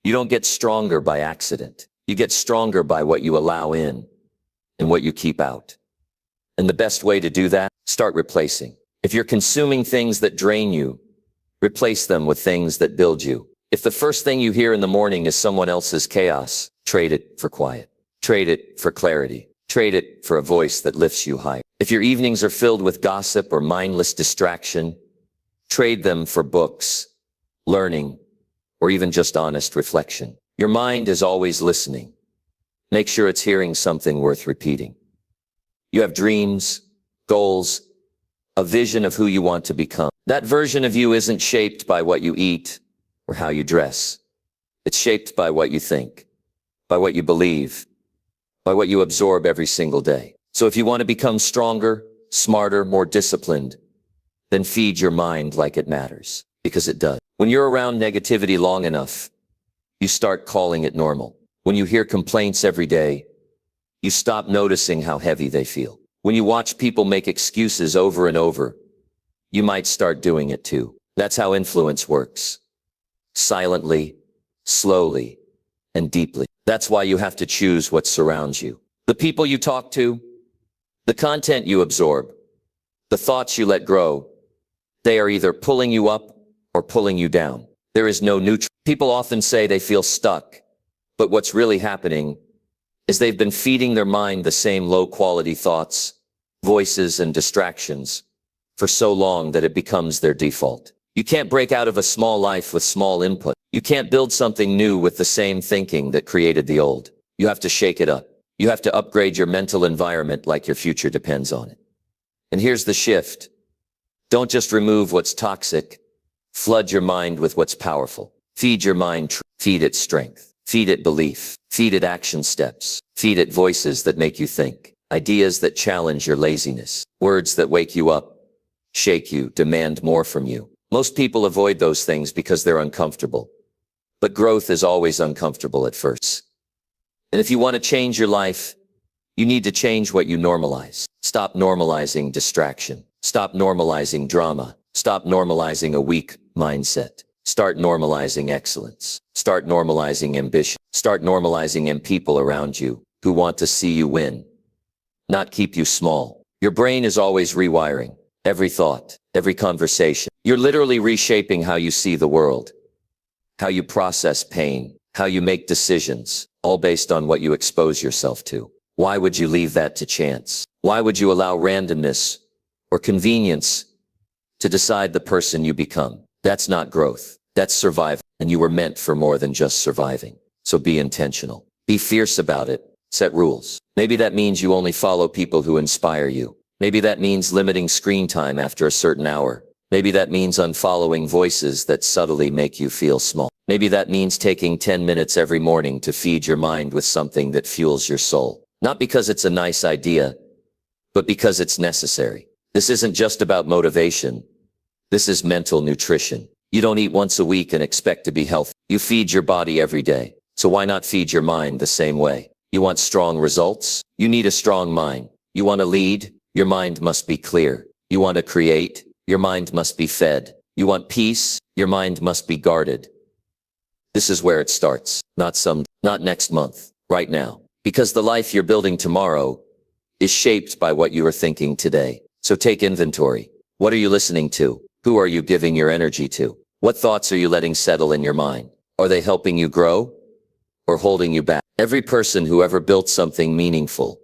You don't get stronger by accident. You get stronger by what you allow in and what you keep out. And the best way to do that, start replacing. If you're consuming things that drain you, replace them with things that build you. If the first thing you hear in the morning is someone else's chaos, trade it for quiet. Trade it for clarity. Trade it for a voice that lifts you higher. If your evenings are filled with gossip or mindless distraction, trade them for books, learning, or even just honest reflection. Your mind is always listening. Make sure it's hearing something worth repeating. You have dreams, goals, a vision of who you want to become. That version of you isn't shaped by what you eat or how you dress. It's shaped by what you think, by what you believe, by what you absorb every single day. So if you want to become stronger, smarter, more disciplined, then feed your mind like it matters, because it does. When you're around negativity long enough, you start calling it normal. When you hear complaints every day, you stop noticing how heavy they feel. When you watch people make excuses over and over, you might start doing it too. That's how influence works. Silently, slowly, and deeply. That's why you have to choose what surrounds you. The people you talk to, the content you absorb, the thoughts you let grow, they are either pulling you up or pulling you down. There is no neutral. People often say they feel stuck, but what's really happening is they've been feeding their mind the same low-quality thoughts, voices, and distractions for so long that it becomes their default. You can't break out of a small life with small input. You can't build something new with the same thinking that created the old. You have to shake it up. You have to upgrade your mental environment like your future depends on it. And here's the shift. Don't just remove what's toxic. Flood your mind with what's powerful. Feed your mind, feed it strength. Feed it belief. Feed it action steps. Feed it voices that make you think. Ideas that challenge your laziness. Words that wake you up, shake you, demand more from you. Most people avoid those things because they're uncomfortable. But growth is always uncomfortable at first. And if you want to change your life, you need to change what you normalize. Stop normalizing distraction. Stop normalizing drama. Stop normalizing a weak mindset. Start normalizing excellence. Start normalizing ambition. Start normalizing people around you who want to see you win, not keep you small. Your brain is always rewiring. Every thought, every conversation. You're literally reshaping how you see the world, how you process pain, how you make decisions, all based on what you expose yourself to. Why would you leave that to chance? Why would you allow randomness or convenience to decide the person you become? That's not growth. That's survival. And you were meant for more than just surviving. So be intentional. Be fierce about it. Set rules. Maybe that means you only follow people who inspire you. Maybe that means limiting screen time after a certain hour. Maybe that means unfollowing voices that subtly make you feel small. Maybe that means taking 10 minutes every morning to feed your mind with something that fuels your soul. Not because it's a nice idea, but because it's necessary. This isn't just about motivation. This is mental nutrition. You don't eat once a week and expect to be healthy. You feed your body every day. So why not feed your mind the same way? You want strong results? You need a strong mind. You want to lead? Your mind must be clear. You want to create? Your mind must be fed. You want peace? Your mind must be guarded. This is where it starts. Not next month. Right now. Because the life you're building tomorrow is shaped by what you are thinking today. So take inventory. What are you listening to? Who are you giving your energy to? What thoughts are you letting settle in your mind? Are they helping you grow or holding you back? Every person who ever built something meaningful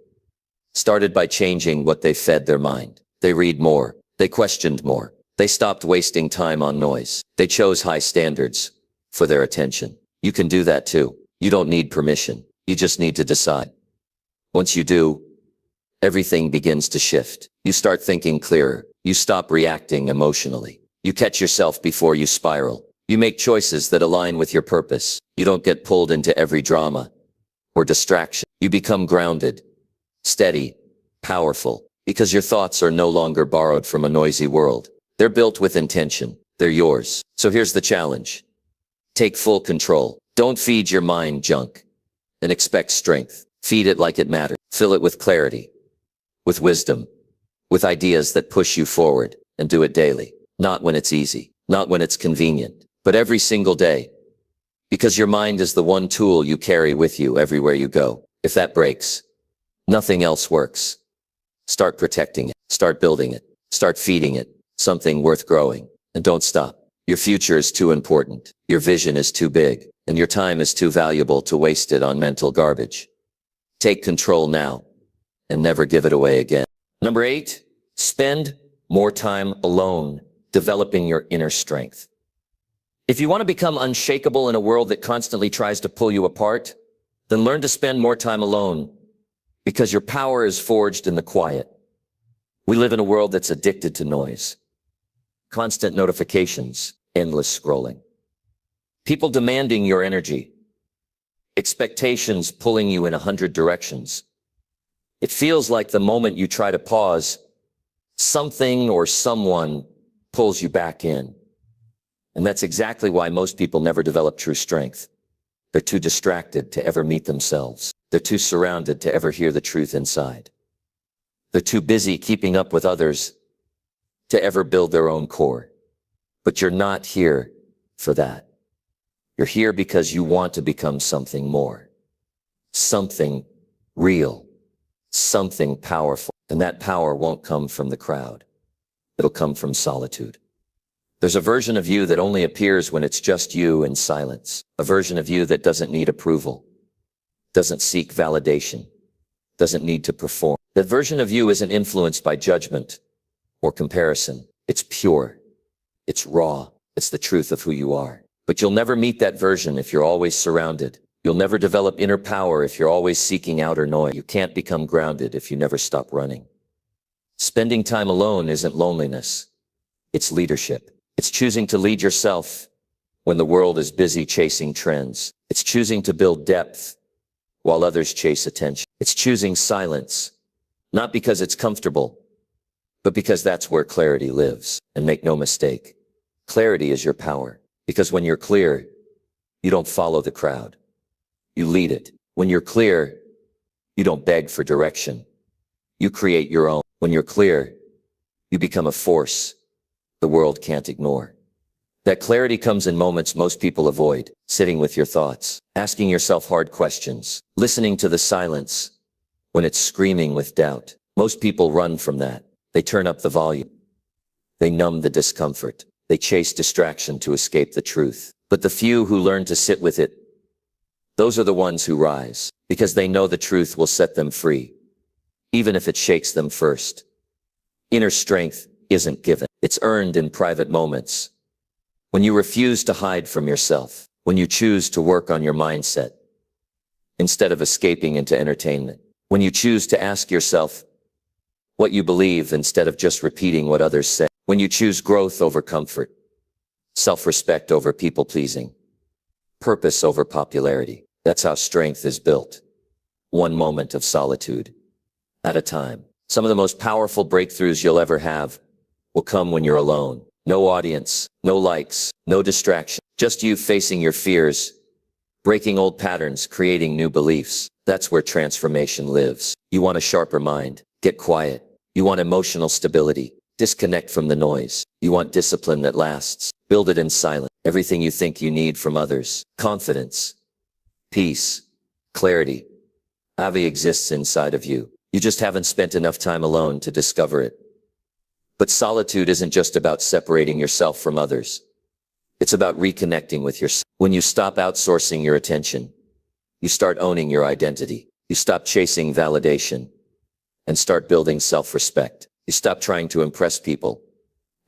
started by changing what they fed their mind. They read more. They questioned more. They stopped wasting time on noise. They chose high standards for their attention. You can do that too. You don't need permission. You just need to decide. Once you do, everything begins to shift. You start thinking clearer. You stop reacting emotionally. You catch yourself before you spiral. You make choices that align with your purpose. You don't get pulled into every drama or distraction. You become grounded, steady, powerful, because your thoughts are no longer borrowed from a noisy world. They're built with intention. They're yours. So here's the challenge. Take full control. Don't feed your mind junk and expect strength. Feed it like it matters. Fill it with clarity, with wisdom, with ideas that push you forward, and do it daily. Not when it's easy, not when it's convenient, but every single day. Because your mind is the one tool you carry with you everywhere you go. If that breaks, nothing else works. Start protecting it. Start building it. Start feeding it. Something worth growing. And don't stop. Your future is too important. Your vision is too big. And your time is too valuable to waste it on mental garbage. Take control now and never give it away again. Number 8, spend more time alone, developing your inner strength. If you want to become unshakable in a world that constantly tries to pull you apart, then learn to spend more time alone, because your power is forged in the quiet. We live in a world that's addicted to noise, constant notifications, endless scrolling. People demanding your energy, expectations pulling you in 100 directions. It feels like the moment you try to pause, something or someone pulls you back in. And that's exactly why most people never develop true strength. They're too distracted to ever meet themselves. They're too surrounded to ever hear the truth inside. They're too busy keeping up with others to ever build their own core. But you're not here for that. You're here because you want to become something more, something real, something powerful. And that power won't come from the crowd. It'll come from solitude. There's a version of you that only appears when it's just you in silence. A version of you that doesn't need approval, doesn't seek validation, doesn't need to perform. That version of you isn't influenced by judgment or comparison. It's pure. It's raw. It's the truth of who you are. But you'll never meet that version if you're always surrounded. You'll never develop inner power if you're always seeking outer noise. You can't become grounded if you never stop running. Spending time alone isn't loneliness. It's leadership. It's choosing to lead yourself when the world is busy chasing trends. It's choosing to build depth while others chase attention. It's choosing silence, not because it's comfortable, but because that's where clarity lives. And make no mistake, clarity is your power. Because when you're clear, you don't follow the crowd. You lead it. When you're clear, you don't beg for direction. You create your own. When you're clear, you become a force the world can't ignore. That clarity comes in moments most people avoid, sitting with your thoughts, asking yourself hard questions, listening to the silence when it's screaming with doubt. Most people run from that. They turn up the volume. They numb the discomfort. They chase distraction to escape the truth. But the few who learn to sit with it, those are the ones who rise, because they know the truth will set them free, even if it shakes them first. Inner strength isn't given. It's earned in private moments. When you refuse to hide from yourself, when you choose to work on your mindset instead of escaping into entertainment, when you choose to ask yourself what you believe instead of just repeating what others say, when you choose growth over comfort, self-respect over people-pleasing, purpose over popularity. That's how strength is built. One moment of solitude at a time. Some of the most powerful breakthroughs you'll ever have will come when you're alone. No audience, no likes, no distraction. Just you facing your fears, breaking old patterns, creating new beliefs. That's where transformation lives. You want a sharper mind? Get quiet. You want emotional stability? Disconnect from the noise. You want discipline that lasts? Build it in silence. Everything you think you need from others. Confidence, peace, clarity. Avi exists inside of you. You just haven't spent enough time alone to discover it. But solitude isn't just about separating yourself from others. It's about reconnecting with yourself. When you stop outsourcing your attention, you start owning your identity. You stop chasing validation and start building self-respect. You stop trying to impress people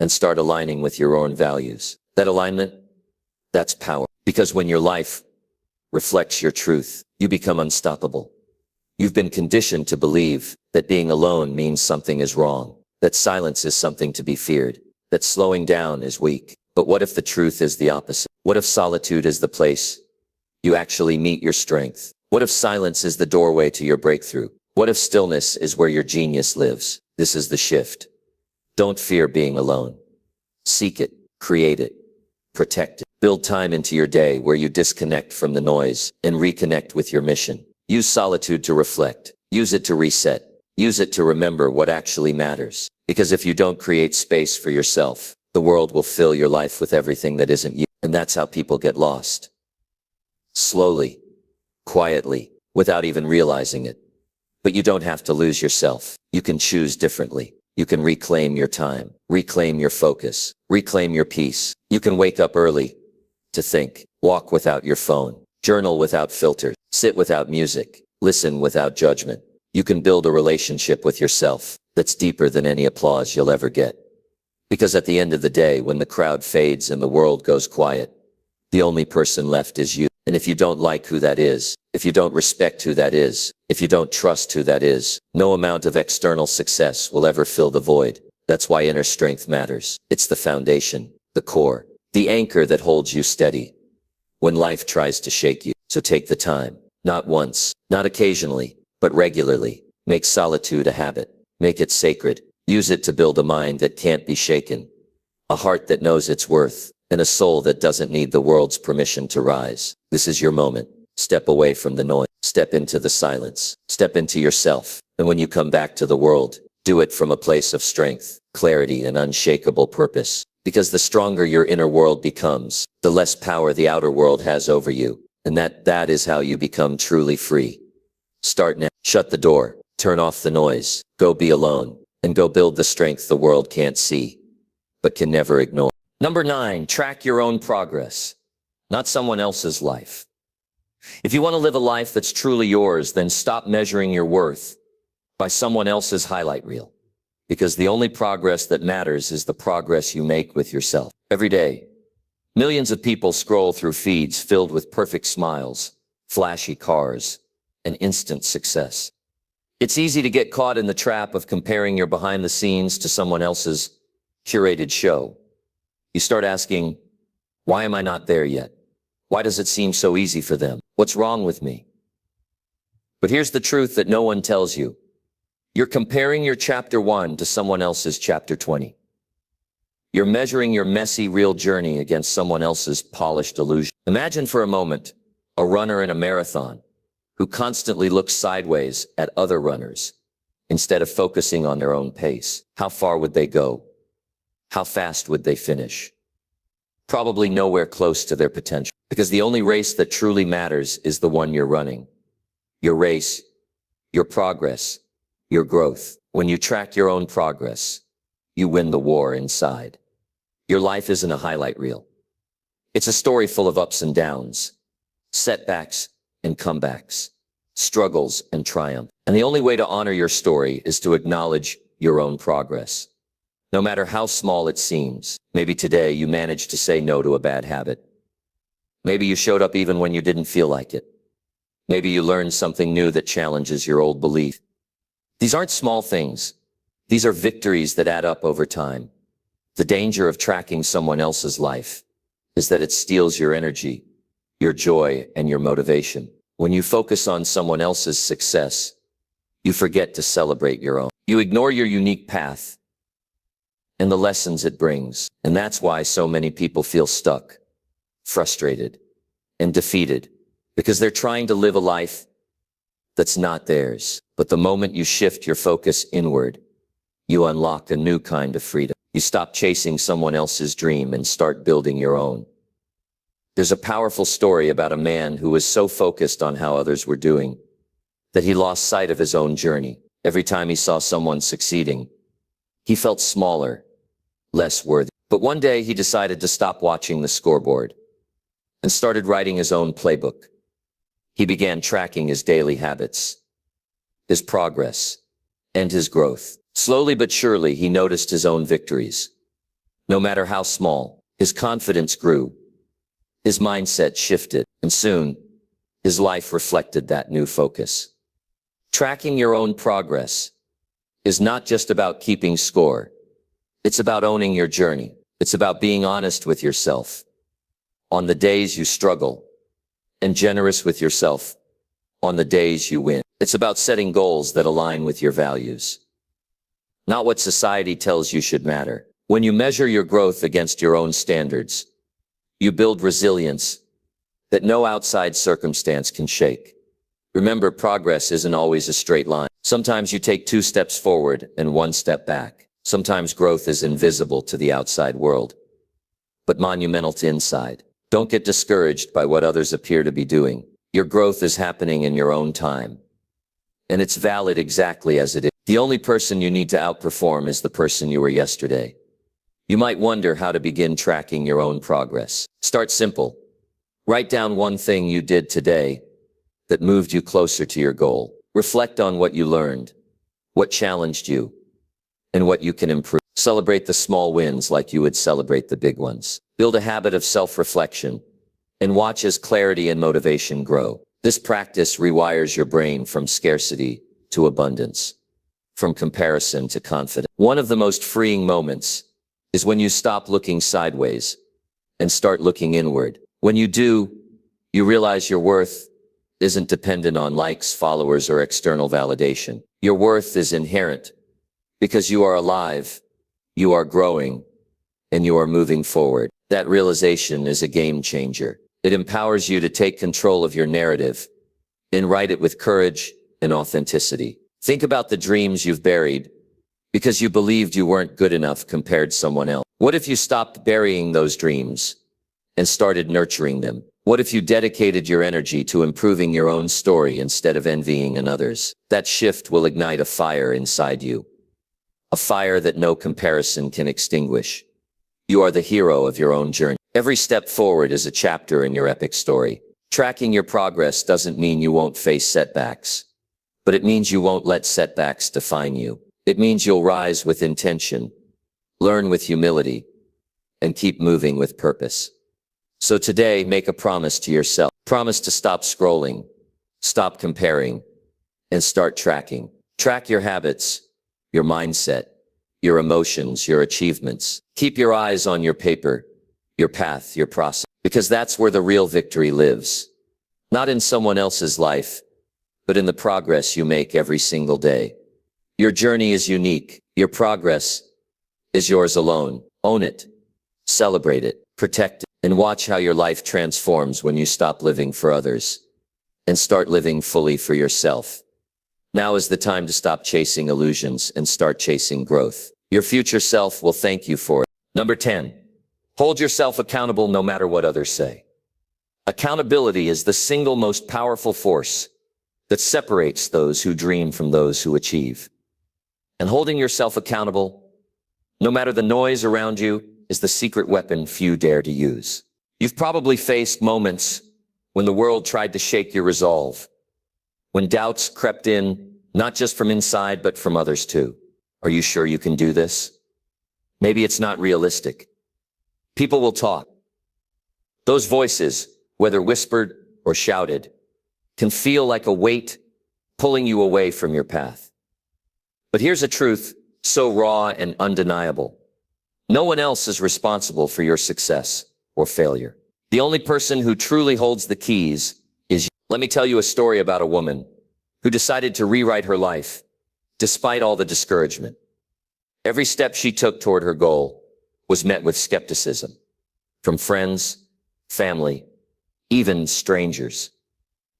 and start aligning with your own values. That alignment, that's power. Because when your life reflects your truth, you become unstoppable. You've been conditioned to believe that being alone means something is wrong, that silence is something to be feared, that slowing down is weak. But what if the truth is the opposite? What if solitude is the place you actually meet your strength? What if silence is the doorway to your breakthrough? What if stillness is where your genius lives? This is the shift. Don't fear being alone. Seek it, create it, protect it. Build time into your day where you disconnect from the noise and reconnect with your mission. Use solitude to reflect. Use it to reset. Use it to remember what actually matters. Because if you don't create space for yourself, the world will fill your life with everything that isn't you. And that's how people get lost. Slowly, quietly, without even realizing it. But you don't have to lose yourself. You can choose differently. You can reclaim your time, reclaim your focus, reclaim your peace. You can wake up early to think, walk without your phone, journal without filters, sit without music, listen without judgment. You can build a relationship with yourself that's deeper than any applause you'll ever get. Because at the end of the day, when the crowd fades and the world goes quiet, the only person left is you. And if you don't like who that is, if you don't respect who that is, if you don't trust who that is, no amount of external success will ever fill the void. That's why inner strength matters. It's the foundation, the core, the anchor that holds you steady when life tries to shake you. So take the time, not once, not occasionally, but regularly. Make solitude a habit. Make it sacred. Use it to build a mind that can't be shaken, a heart that knows its worth, and a soul that doesn't need the world's permission to rise. This is your moment. Step away from the noise. Step into the silence. Step into yourself. And when you come back to the world, do it from a place of strength, clarity, and unshakable purpose. Because the stronger your inner world becomes, the less power the outer world has over you. And that is how you become truly free. Start now. Shut the door. Turn off the noise. Go be alone. And go build the strength the world can't see, but can never ignore. Number 9, track your own progress, not someone else's life. If you want to live a life that's truly yours, then stop measuring your worth by someone else's highlight reel. Because the only progress that matters is the progress you make with yourself. Every day, millions of people scroll through feeds filled with perfect smiles, flashy cars, and instant success. It's easy to get caught in the trap of comparing your behind the scenes to someone else's curated show. You start asking, why am I not there yet? Why does it seem so easy for them? What's wrong with me? But here's the truth that no one tells you. You're comparing your chapter 1 to someone else's chapter 20. You're measuring your messy, real journey against someone else's polished illusion. Imagine for a moment a runner in a marathon who constantly looks sideways at other runners instead of focusing on their own pace. How far would they go? How fast would they finish? Probably nowhere close to their potential. Because the only race that truly matters is the one you're running. Your race, your progress, your growth. When you track your own progress, you win the war inside. Your life isn't a highlight reel. It's a story full of ups and downs, setbacks and comebacks, struggles and triumph. And the only way to honor your story is to acknowledge your own progress. No matter how small it seems, maybe today you managed to say no to a bad habit. Maybe you showed up even when you didn't feel like it. Maybe you learned something new that challenges your old belief. These aren't small things. These are victories that add up over time. The danger of tracking someone else's life is that it steals your energy, your joy, and your motivation. When you focus on someone else's success, you forget to celebrate your own. You ignore your unique path and the lessons it brings. And that's why so many people feel stuck, frustrated, and defeated, because they're trying to live a life that's not theirs. But the moment you shift your focus inward, you unlock a new kind of freedom. You stop chasing someone else's dream and start building your own. There's a powerful story about a man who was so focused on how others were doing that he lost sight of his own journey. Every time he saw someone succeeding, he felt smaller, less worthy. But one day he decided to stop watching the scoreboard and started writing his own playbook. He began tracking his daily habits, his progress, and his growth. Slowly but surely, he noticed his own victories. No matter how small, his confidence grew. His mindset shifted, and soon, his life reflected that new focus. Tracking your own progress is not just about keeping score. It's about owning your journey. It's about being honest with yourself on the days you struggle and generous with yourself on the days you win. It's about setting goals that align with your values, not what society tells you should matter. When you measure your growth against your own standards, you build resilience that no outside circumstance can shake. Remember, progress isn't always a straight line. Sometimes you take 2 steps forward and 1 step back. Sometimes growth is invisible to the outside world, but monumental to inside. Don't get discouraged by what others appear to be doing. Your growth is happening in your own time, and it's valid exactly as it is. The only person you need to outperform is the person you were yesterday. You might wonder how to begin tracking your own progress. Start simple. Write down one thing you did today that moved you closer to your goal. Reflect on what you learned, what challenged you, and what you can improve. Celebrate the small wins like you would celebrate the big ones. Build a habit of self-reflection and watch as clarity and motivation grow. This practice rewires your brain from scarcity to abundance, from comparison to confidence. One of the most freeing moments is when you stop looking sideways and start looking inward. When you do, you realize your worth isn't dependent on likes, followers, or external validation. Your worth is inherent because you are alive, you are growing, and you are moving forward. That realization is a game changer. It empowers you to take control of your narrative and write it with courage and authenticity. Think about the dreams you've buried because you believed you weren't good enough compared to someone else. What if you stopped burying those dreams and started nurturing them? What if you dedicated your energy to improving your own story instead of envying another's? That shift will ignite a fire inside you, a fire that no comparison can extinguish. You are the hero of your own journey. Every step forward is a chapter in your epic story. Tracking your progress doesn't mean you won't face setbacks, but it means you won't let setbacks define you. It means you'll rise with intention, learn with humility, and keep moving with purpose. So today, make a promise to yourself. Promise to stop scrolling, stop comparing, and start tracking. Track your habits, your mindset, your emotions, your achievements. Keep your eyes on your paper, your path, your process, because that's where the real victory lives. Not in someone else's life, but in the progress you make every single day. Your journey is unique. Your progress is yours alone. Own it, celebrate it, protect it, and watch how your life transforms when you stop living for others and start living fully for yourself. Now is the time to stop chasing illusions and start chasing growth. Your future self will thank you for it. Number 10, hold yourself accountable no matter what others say. Accountability is the single most powerful force that separates those who dream from those who achieve. And holding yourself accountable, no matter the noise around you, is the secret weapon few dare to use. You've probably faced moments when the world tried to shake your resolve, when doubts crept in, not just from inside, but from others too. Are you sure you can do this? Maybe it's not realistic. People will talk. Those voices, whether whispered or shouted, can feel like a weight pulling you away from your path. But here's a truth so raw and undeniable. No one else is responsible for your success or failure. The only person who truly holds the keys is you. Let me tell you a story about a woman who decided to rewrite her life despite all the discouragement. Every step she took toward her goal was met with skepticism from friends, family, even strangers.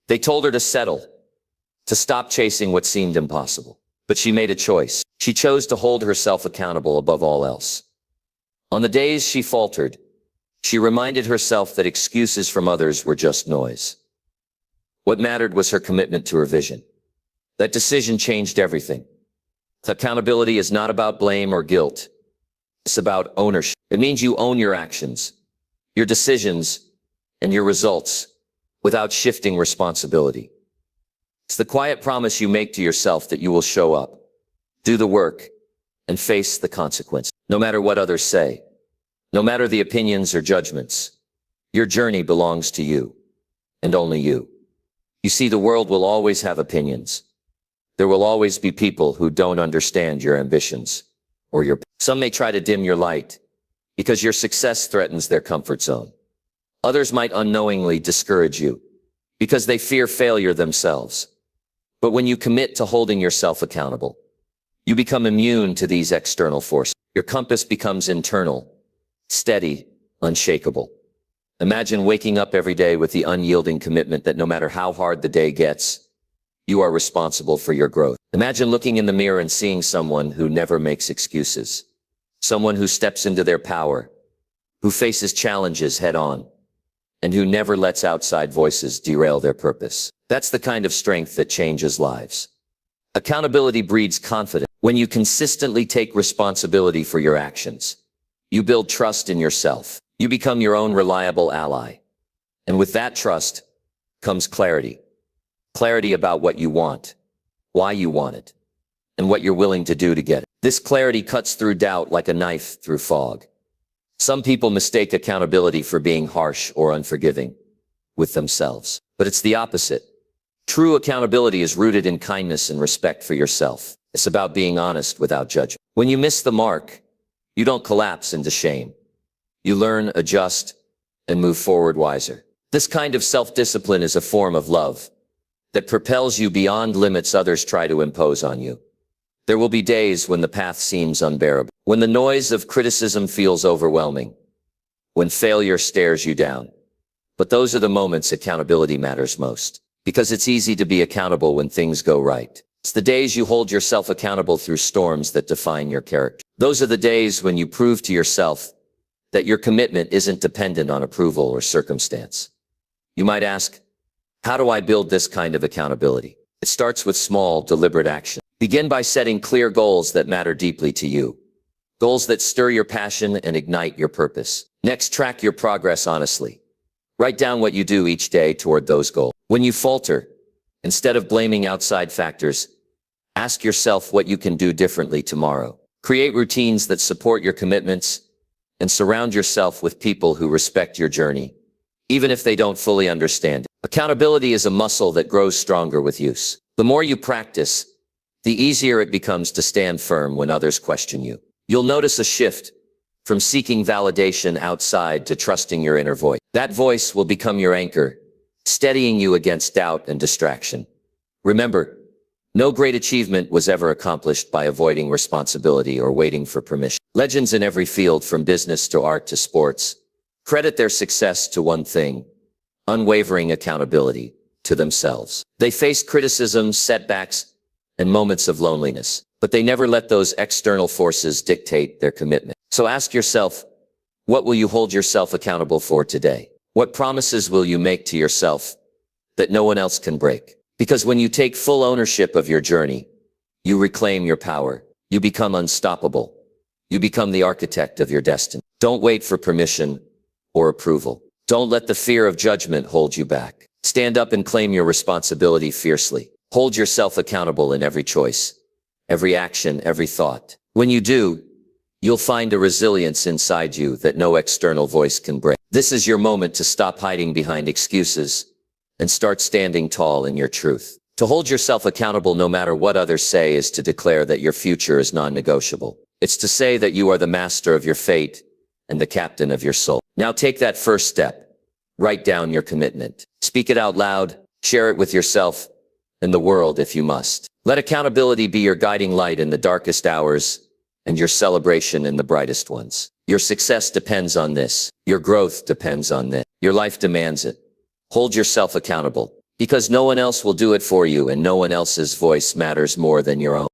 They told her to settle, to stop chasing what seemed impossible. But she made a choice. She chose to hold herself accountable above all else. On the days she faltered, she reminded herself that excuses from others were just noise. What mattered was her commitment to her vision. That decision changed everything. Accountability is not about blame or guilt. It's about ownership. It means you own your actions, your decisions, and your results without shifting responsibility. It's the quiet promise you make to yourself that you will show up, do the work, and face the consequence. No matter what others say, no matter the opinions or judgments, your journey belongs to you, and only you. You see, the world will always have opinions. There will always be people who don't understand your ambitions or your. Some may try to dim your light because your success threatens their comfort zone. Others might unknowingly discourage you because they fear failure themselves. But when you commit to holding yourself accountable, you become immune to these external forces. Your compass becomes internal, steady, unshakable. Imagine waking up every day with the unyielding commitment that no matter how hard the day gets, you are responsible for your growth. Imagine looking in the mirror and seeing someone who never makes excuses, someone who steps into their power, who faces challenges head on, and who never lets outside voices derail their purpose. That's the kind of strength that changes lives. Accountability breeds confidence. When you consistently take responsibility for your actions, you build trust in yourself. You become your own reliable ally. And with that trust comes clarity. Clarity about what you want, why you want it, and what you're willing to do to get it. This clarity cuts through doubt like a knife through fog. Some people mistake accountability for being harsh or unforgiving. with themselves. But it's the opposite. True accountability is rooted in kindness and respect for yourself. It's about being honest without judgment. When you miss the mark, you don't collapse into shame. You learn, adjust, and move forward wiser. This kind of self-discipline is a form of love that propels you beyond limits others try to impose on you. There will be days when the path seems unbearable, when the noise of criticism feels overwhelming, when failure stares you down. But those are the moments accountability matters most, because it's easy to be accountable when things go right. It's the days you hold yourself accountable through storms that define your character. Those are the days when you prove to yourself that your commitment isn't dependent on approval or circumstance. You might ask, how do I build this kind of accountability? It starts with small, deliberate action. Begin by setting clear goals that matter deeply to you. Goals that stir your passion and ignite your purpose. Next, track your progress honestly. Write down what you do each day toward those goals. When you falter, instead of blaming outside factors, ask yourself what you can do differently tomorrow. Create routines that support your commitments and surround yourself with people who respect your journey, even if they don't fully understand it. Accountability is a muscle that grows stronger with use. The more you practice, the easier it becomes to stand firm when others question you. You'll notice a shift from seeking validation outside to trusting your inner voice. That voice will become your anchor, steadying you against doubt and distraction. Remember, no great achievement was ever accomplished by avoiding responsibility or waiting for permission. Legends in every field, from business to art to sports, credit their success to one thing: unwavering accountability to themselves. They faced criticism, setbacks, and moments of loneliness, but they never let those external forces dictate their commitment. So ask yourself, what will you hold yourself accountable for today? What promises will you make to yourself that no one else can break? Because when you take full ownership of your journey, you reclaim your power. You become unstoppable. You become the architect of your destiny. Don't wait for permission or approval. Don't let the fear of judgment hold you back. Stand up and claim your responsibility fiercely. Hold yourself accountable in every choice, every action, every thought. When you do, you'll find a resilience inside you that no external voice can break. This is your moment to stop hiding behind excuses and start standing tall in your truth. To hold yourself accountable no matter what others say is to declare that your future is non-negotiable. It's to say that you are the master of your fate and the captain of your soul. Now take that first step. Write down your commitment. Speak it out loud. Share it with yourself and the world if you must. Let accountability be your guiding light in the darkest hours and your celebration in the brightest ones. Your success depends on this. Your growth depends on this. Your life demands it. Hold yourself accountable, because no one else will do it for you, and no one else's voice matters more than your own.